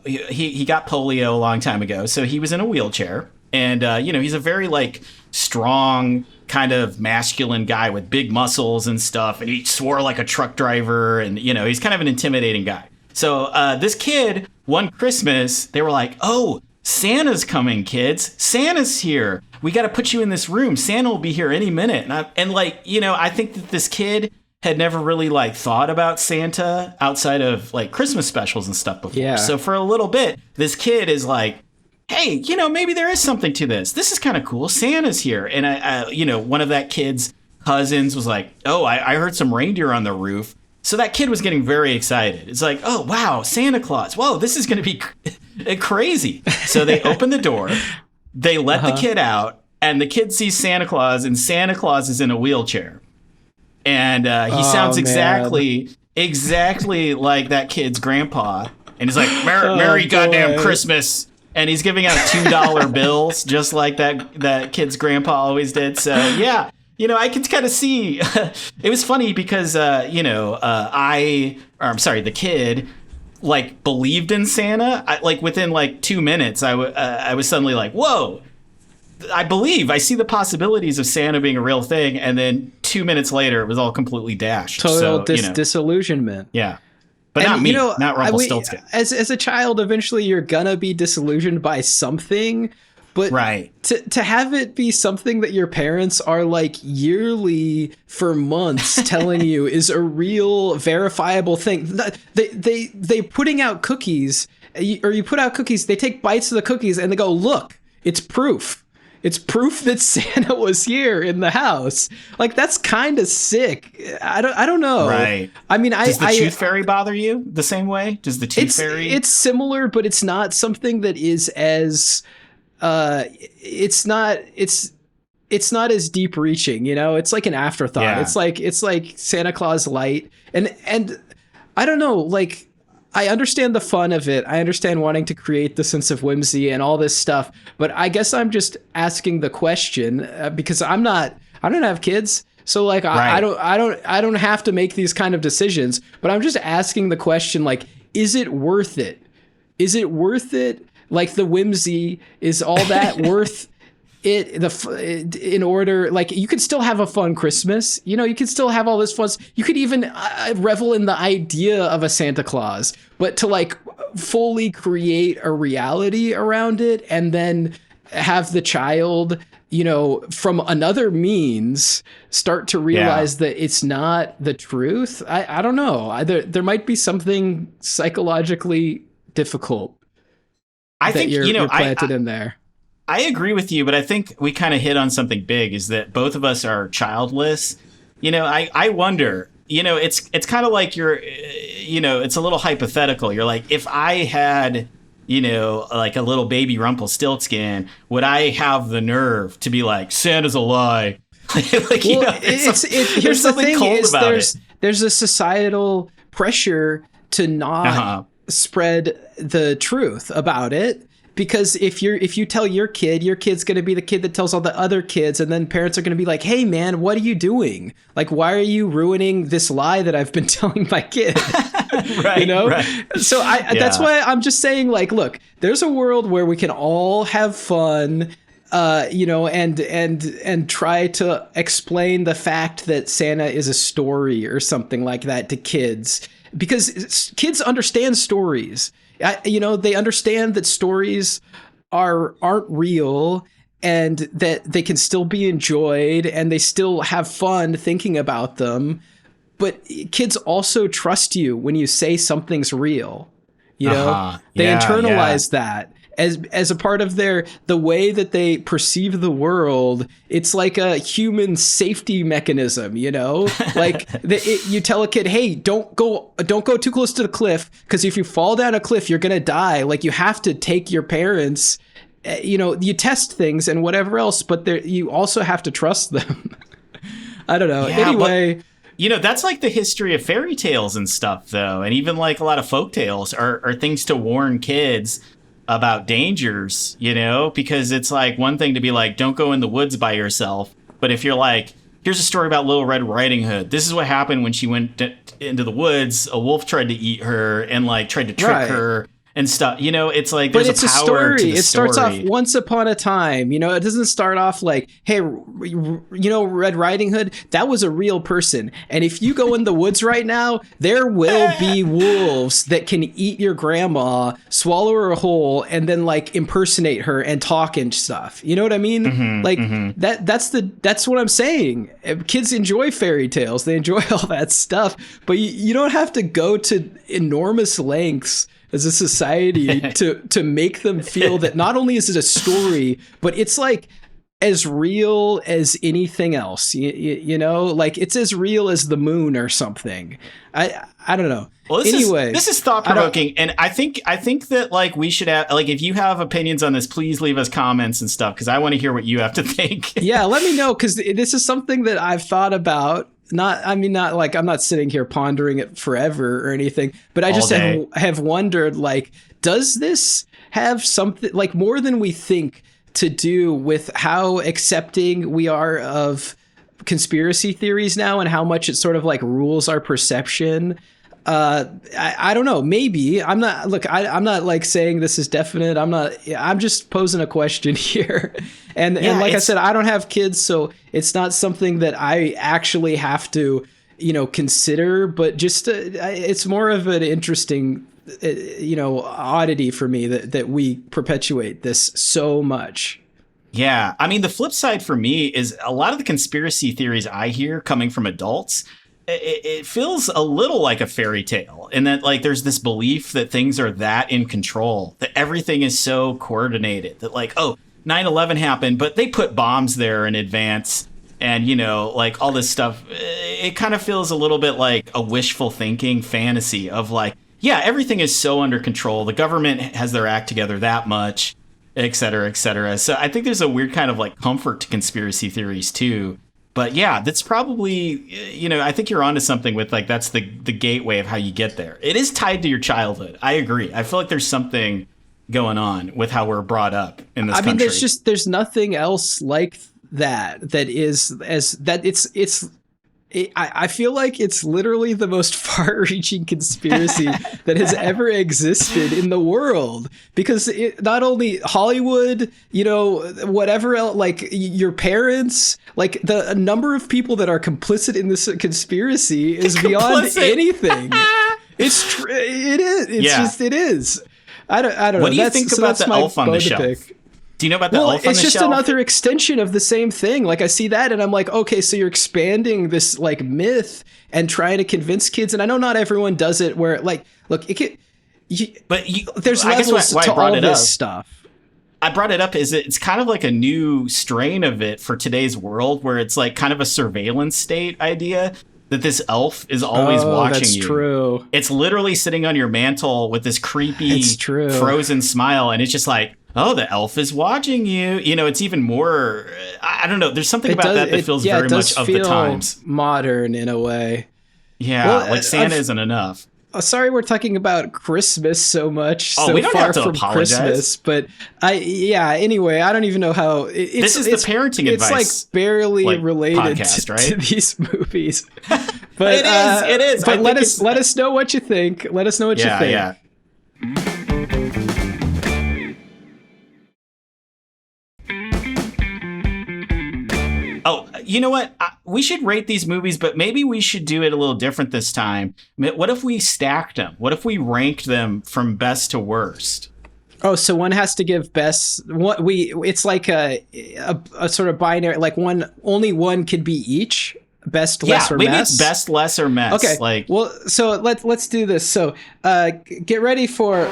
he got polio a long time ago, so he was in a wheelchair, and you know, he's a very like strong kind of masculine guy with big muscles and stuff, and he swore like a truck driver, and you know, he's kind of an intimidating guy. So this kid, one Christmas, they were like, oh, Santa's coming, kids, Santa's here, we got to put you in this room, Santa will be here any minute. And like, you know, I think that this kid had never really like thought about Santa outside of like Christmas specials and stuff before. Yeah. So for a little bit, this kid is like, hey, you know, maybe there is something to this. This is kind of cool. Santa's here. And I, you know, one of that kid's cousins was like, oh, I heard some reindeer on the roof. So that kid was getting very excited. It's like, oh, wow, Santa Claus. Whoa, this is going to be crazy. So they open the door, they let the kid out, and the kid sees Santa Claus, and Santa Claus is in a wheelchair. And he sounds exactly exactly like that kid's grandpa. And he's like, Merry goddamn Christmas. And he's giving out $2 bills just like that kid's grandpa always did. So, yeah, I could kind of see. It was funny because, the kid, like, believed in Santa. Within 2 minutes, I was suddenly like, whoa, I see the possibilities of Santa being a real thing. And then 2 minutes later, it was all completely dashed. Total disillusionment. Yeah. But not me, not Rumpelstiltskin. As a child, eventually you're gonna be disillusioned by something, but to have it be something that your parents are like yearly for months telling you is a real verifiable thing. They putting out cookies, or you put out cookies, they take bites of the cookies and they go, look, it's proof. It's proof that Santa was here in the house. Like, that's kind of sick. I don't know. Right. I mean, does the tooth fairy bother you the same way? Does the tooth fairy? It's similar, but it's not something that is as. It's not as deep reaching. It's like an afterthought. Yeah. It's like Santa Claus Light, and I don't know, like. I understand the fun of it. I understand wanting to create the sense of whimsy and all this stuff, but I guess I'm just asking the question because I don't have kids. So like, I don't have to make these kind of decisions, but I'm just asking the question, like, is it worth it? Is it worth it? Like, the whimsy, is all that worth it? In order, like, you could still have a fun Christmas, you could still have all this fun. You could even revel in the idea of a Santa Claus, but to like fully create a reality around it and then have the child, from another means start to realize that it's not the truth. I don't know. There might be something psychologically difficult. I think you're planted in there. I agree with you, but I think we kind of hit on something big, is that both of us are childless. I wonder, it's kind of like it's a little hypothetical. You're like, if I had, like a little baby Rumpelstiltskin, would I have the nerve to be like, Santa's a lie? Here's the thing is there's a societal pressure to not spread the truth about it. Because if you tell your kid's going to be the kid that tells all the other kids, and then parents are going to be like, hey man, what are you doing? Like, why are you ruining this lie that I've been telling my kid? Right. So that's why I'm just saying, like, look, there's a world where we can all have fun, and try to explain the fact that Santa is a story or something like that to kids, because kids understand stories. They understand that stories aren't real and that they can still be enjoyed and they still have fun thinking about them. But kids also trust you when you say something's real. They internalize that as a part of the way that they perceive the world. It's like a human safety mechanism, like you tell a kid, hey, don't go too close to the cliff, because if you fall down a cliff, you're going to die. Like, you have to take your parents, you test things and whatever else, but you also have to trust them. I don't know. Yeah, anyway. That's like the history of fairy tales and stuff, though. And even like a lot of folk tales are things to warn kids about dangers, because it's like one thing to be like, don't go in the woods by yourself. But if you're like, here's a story about Little Red Riding Hood. This is what happened when she went into the woods. A wolf tried to eat her and like tried to trick her and stuff. It's like, there's a power to the story. It starts off once upon a time. It doesn't start off like, hey, Red Riding Hood, that was a real person. And if you go in the woods right now, there will be wolves that can eat your grandma, swallow her whole, and then like impersonate her and talk and stuff. You know what I mean? That's what I'm saying. Kids enjoy fairy tales. They enjoy all that stuff, but you don't have to go to enormous lengths as a society to make them feel that not only is it a story, but it's like as real as anything else. Like, it's as real as the moon or something. I don't know. Well, this is thought provoking, and I think that like we should have, like, if you have opinions on this, please leave us comments and stuff, because I want to hear what you have to think. Yeah, let me know, because this is something that I've thought about. not like I'm not sitting here pondering it forever or anything, but I just have wondered, like, does this have something like more than we think to do with how accepting we are of conspiracy theories now and how much it sort of like rules our perception? I don't know. Maybe I'm not like saying this is definite. I'm just posing a question here. And like I said, I don't have kids, so it's not something that I actually have to, consider, but just, it's more of an interesting, oddity for me that we perpetuate this so much. Yeah. I mean, the flip side for me is a lot of the conspiracy theories I hear coming from adults, it feels a little like a fairy tale, in that like there's this belief that things are that in control, that everything is so coordinated, that like, 9/11 happened, but they put bombs there in advance, and like all this stuff. It kind of feels a little bit like a wishful thinking fantasy of like, yeah, everything is so under control, the government has their act together that much, et cetera, et cetera. So I think there's a weird kind of like comfort to conspiracy theories too. But yeah, that's probably, I think you're onto something with like, that's the gateway of how you get there. It is tied to your childhood. I agree. I feel like there's something going on with how we're brought up in this country. I mean, there's nothing else like that is as that I feel like it's literally the most far-reaching conspiracy that has ever existed in the world, because it not only Hollywood, whatever else, like your parents, like the number of people that are complicit in this conspiracy is beyond anything. It's true. It is. It's just, it is. I don't know. What do you think about the elf on the shelf? Do you know about the elf on the shelf? It's just another extension of the same thing. Like, I see that and I'm like, okay, so you're expanding this like myth and trying to convince kids. And I know not everyone does it where like, look, it can, there's levels to all this stuff. I brought it up is it's kind of like a new strain of it for today's world, where it's like kind of a surveillance state idea that this elf is always watching you. That's true. It's literally sitting on your mantle with this creepy frozen smile. And it's just like, oh, the elf is watching you. It's even more, I don't know. There's something about that feels very much of the times. Modern in a way. Yeah, like Santa isn't enough. Sorry we're talking about Christmas so much. Oh, so we don't far have to from apologize. Christmas, but anyway, I don't even know how. This is the parenting advice. It's like barely related podcast, right? to these movies. But it is. But let us know what you think. Let us know what you think. Yeah. Oh, you know what? We should rate these movies, but maybe we should do it a little different this time. What if we stacked them? What if we ranked them from best to worst? Oh, so one has to give best. It's like a sort of binary. Like only one could be each. Best, less, or mess. Maybe it's best, less, or mess. Okay. Well, so let's do this. So get ready for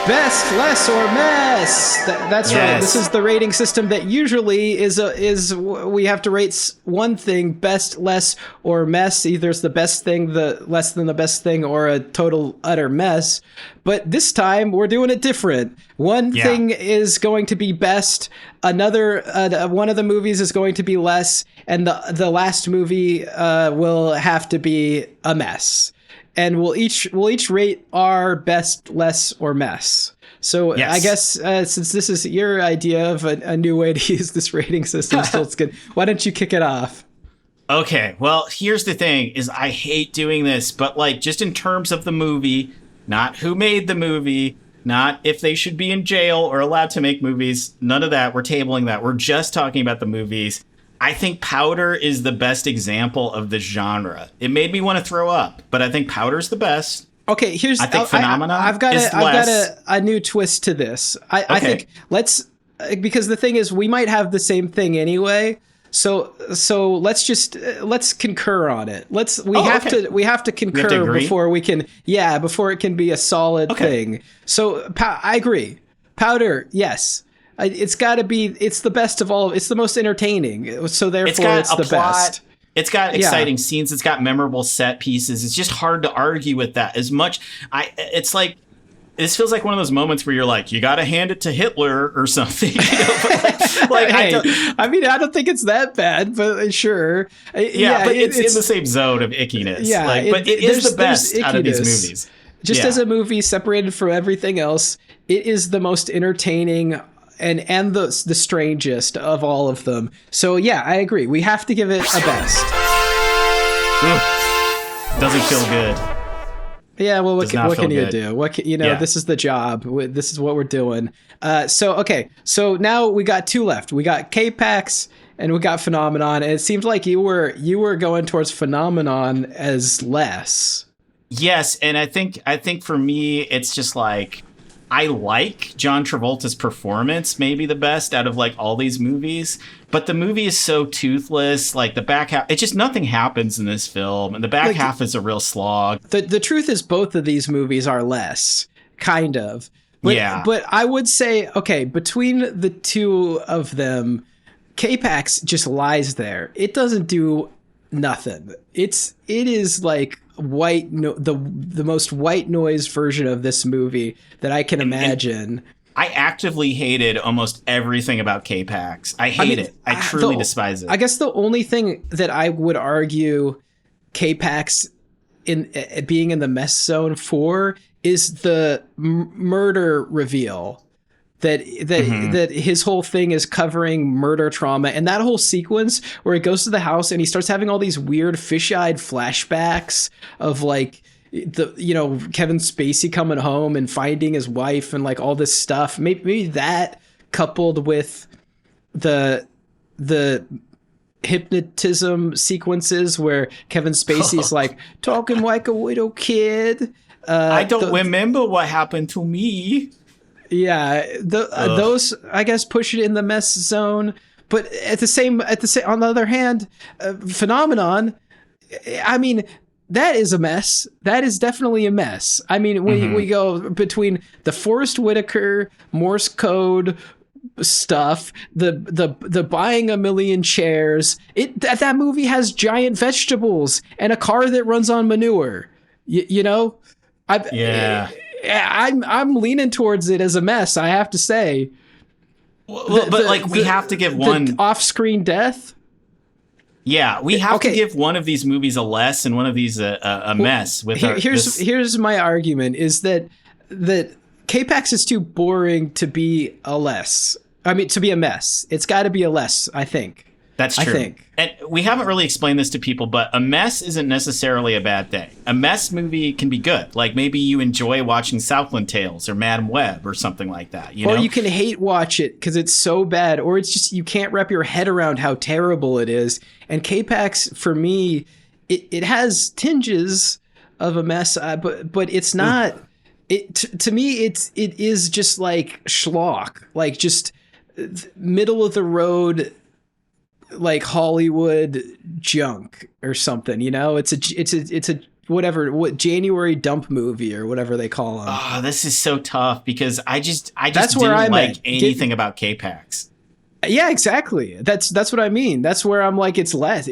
best, less, or mess. That's right. This is the rating system that usually is we have to rate one thing, best, less, or mess. Either it's the best thing, the less than the best thing, or a total utter mess. But this time we're doing it different. One thing is going to be best. Another one of the movies is going to be less, and the last movie will have to be a mess. And we'll each rate our best, less, or mess. So I guess since this is your idea of a new way to use this rating system, Stiltskin, why don't you kick it off? Okay, well, here's the thing, is I hate doing this, but like just in terms of the movie, not who made the movie, not if they should be in jail or allowed to make movies, none of that. We're tabling that. We're just talking about the movies. I think Powder is the best example of this genre. It made me want to throw up, but I think Powder's the best. Okay, I think Phenomena I've got a new twist to this. I think because the thing is, we might have the same thing anyway. So let's concur on it. We have to concur before it can be a solid thing. So I agree. Powder, yes. It's got to be. It's the best of all. It's the most entertaining. So therefore, it's the best. It's got exciting scenes. It's got memorable set pieces. It's just hard to argue with that as much. It's like this feels like one of those moments where you're like, you got to hand it to Hitler or something. But hey, I don't think it's that bad, but sure. But it's in the same zone of ickiness. Yeah, but it is the best out of these movies. Just as a movie separated from everything else, it is the most entertaining and the strangest of all of them. So yeah, I agree. We have to give it a best. Doesn't feel good. Yeah, well, what can you do? This is the job. This is what we're doing. So now we got two left. We got K-PAX and we got Phenomenon. And it seems like you were going towards Phenomenon as less. Yes, and I think for me, it's just like I like John Travolta's performance maybe the best out of like all these movies, but the movie is so toothless. Like the back half, it's just nothing happens in this film, and the back half is a real slog. The truth is both of these movies are less, kind of. But I would say, okay, between the two of them, K-PAX just lies there. It doesn't do nothing. It is like the most white noise version of this movie that I can imagine. And I actively hated almost everything about K-PAX. I hate it. I truly despise it. I guess the only thing that I would argue K-PAX in being in the mess zone for is the murder reveal. That his whole thing is covering murder trauma, and that whole sequence where he goes to the house and he starts having all these weird fish-eyed flashbacks of like Kevin Spacey coming home and finding his wife and like all this stuff. Maybe that coupled with the hypnotism sequences where Kevin Spacey's like talking like a widow kid. I don't remember what happened to me. Yeah, those I guess push it in the mess zone, but on the other hand, Phenomenon, I mean, that is a mess. That is definitely a mess. I mean, we go between the Forrest Whitaker Morse code stuff, the buying a million chairs. That movie has giant vegetables and a car that runs on manure. I'm leaning towards it as a mess, I have to say. We have to give one off-screen death. Yeah, we have to give one of these movies a less and one of these a mess. Here's my argument: is that K-PAX is too boring to be a less. I mean, to be a mess. It's got to be a less. I think. That's true. I think. And we haven't really explained this to people, but a mess isn't necessarily a bad thing. A mess movie can be good. Like maybe you enjoy watching Southland Tales or Madam Web or something like that. Or you can hate watch it because it's so bad, or it's just you can't wrap your head around how terrible it is. And K-PAX, for me, it has tinges of a mess, but it's not. To me, it is just like schlock, like just middle of the road, like Hollywood junk or something. It's a what January dump movie or whatever they call them. Oh, this is so tough because I just didn't like anything about K-PAX. Yeah, exactly. That's what I mean. That's where I'm like, it's a lesser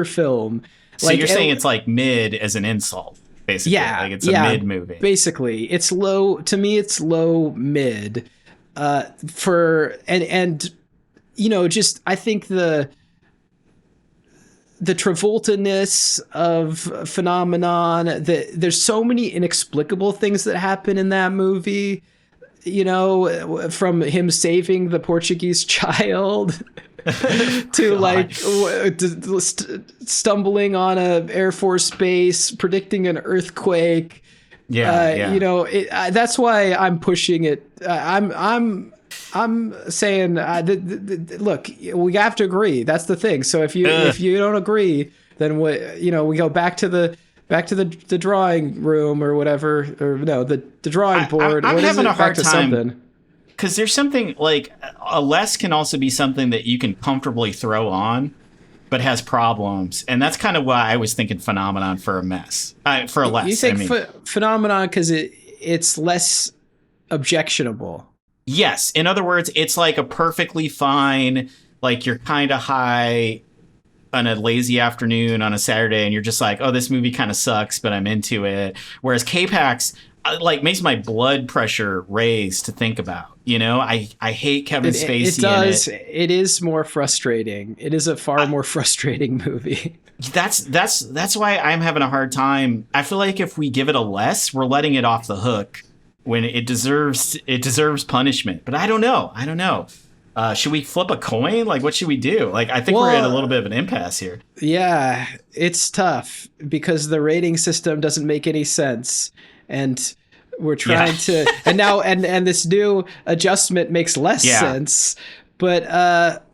film. So you're saying it's like mid as an insult, basically. Yeah, like it's a mid movie. Basically, it's low. To me, it's low mid. Just I think the Travolta-ness of Phenomenon, there's so many inexplicable things that happen in that movie, from him saving the Portuguese child to like stumbling on a Air Force base, predicting an earthquake. That's why I'm pushing it. I'm saying, look, we have to agree. That's the thing. So if you don't agree, then we go back to the drawing room or whatever, or no, the drawing board. I'm having a hard time because there's something like a less can also be something that you can comfortably throw on, but has problems, and that's kind of why I was thinking Phenomenon for a mess, for a less. You think Phenomenon because it's less objectionable. Yes. In other words, it's like a perfectly fine, like you're kind of high on a lazy afternoon on a Saturday and you're just like, oh, this movie kind of sucks, but I'm into it. Whereas K-PAX, makes my blood pressure raise to think about. You know, I hate Kevin Spacey. It does. In it. It is more frustrating. It is a far more frustrating movie. That's why I'm having a hard time. I feel like if we give it a less, we're letting it off the hook when it deserves punishment. But I don't know. Should we flip a coin? Like, what should we do? Like, I think we're at a little bit of an impasse here. Yeah, it's tough because the rating system doesn't make any sense. And we're trying to, and now, and this new adjustment makes less sense. But,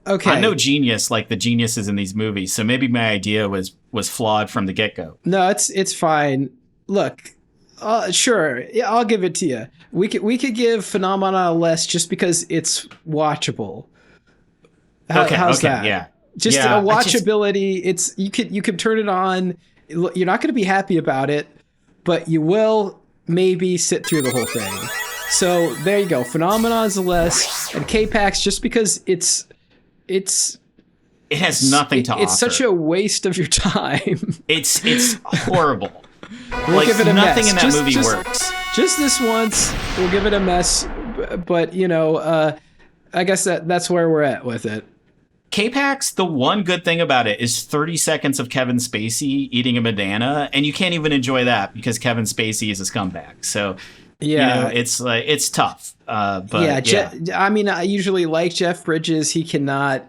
okay. I'm no genius like the geniuses in these movies. So maybe my idea was flawed from the get-go. No, it's fine. Look, sure. Yeah, I'll give it to you. We could give Phenomena less just because it's watchable. How's that? Yeah. Just a watchability. It's you can turn it on. You're not going to be happy about it, but you will maybe sit through the whole thing. So there you go. Phenomena is less, and K-PAX just because it has nothing to offer. It's such a waste of your time. It's horrible. We'll give it a nothing mess. in that movie works. Just this once, we'll give it a mess. But I guess that's where we're at with it. K-PAX, the one good thing about it is 30 seconds of Kevin Spacey eating a banana, and you can't even enjoy that because Kevin Spacey is a scumbag. So, it's tough. But I mean, I usually like Jeff Bridges. He cannot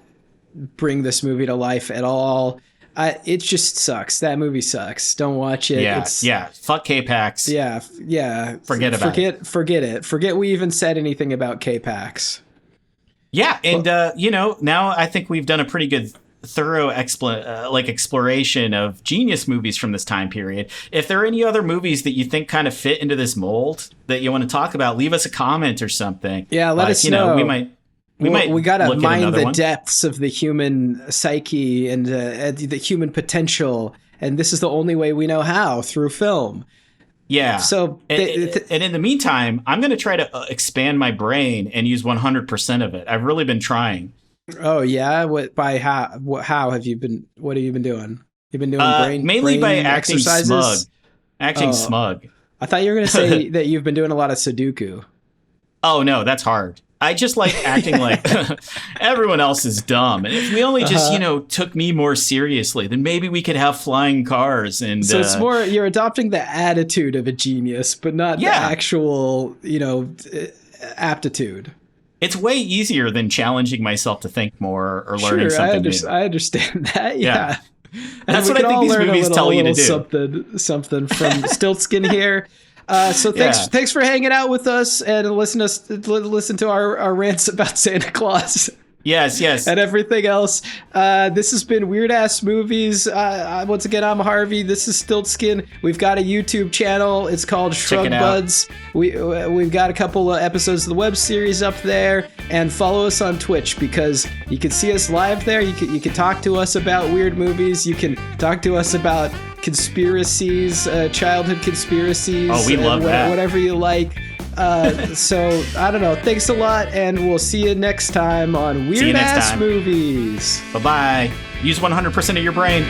bring this movie to life at all. It just sucks. That movie sucks. Don't watch it. Fuck K-PAX. Yeah. Forget it. Forget it. Forget we even said anything about K-PAX. Yeah, and now I think we've done a pretty good, thorough exploration of genius movies from this time period. If there are any other movies that you think kind of fit into this mold that you want to talk about, leave us a comment or something. Yeah, let us know. We gotta mine the depths of the human psyche and the human potential, and this is the only way we know how, through film. Yeah. So, and in the meantime, I'm going to try to expand my brain and use 100% of it. I've really been trying. Oh yeah. How have you been? What have you been doing? You've been doing mainly by acting exercises? smug. Acting smug. I thought you were going to say that you've been doing a lot of Sudoku. Oh no, that's hard. I just like acting like everyone else is dumb. And if we only just, took me more seriously, then maybe we could have flying cars. And so it's more, you're adopting the attitude of a genius, but not the actual, aptitude. It's way easier than challenging myself to think more or learning something new. I understand that. Yeah. That's what I think these movies tell you to do. Something from Stiltskin here. So thanks for hanging out with us and listen to our rants about Santa Claus. Yes. And everything else. This has been Weird Ass Movies. Once again, I'm Harvey. This is Stiltskin. We've got a YouTube channel. It's called Shrugbuds. We've got a couple of episodes of the web series up there. And follow us on Twitch because you can see us live there. You can talk to us about weird movies. You can talk to us about conspiracies, childhood conspiracies. Oh, we love that. Whatever you like. So I don't know. Thanks a lot, and we'll see you next time on Weird Ass Movies. Bye-bye. Use 100% of your brain.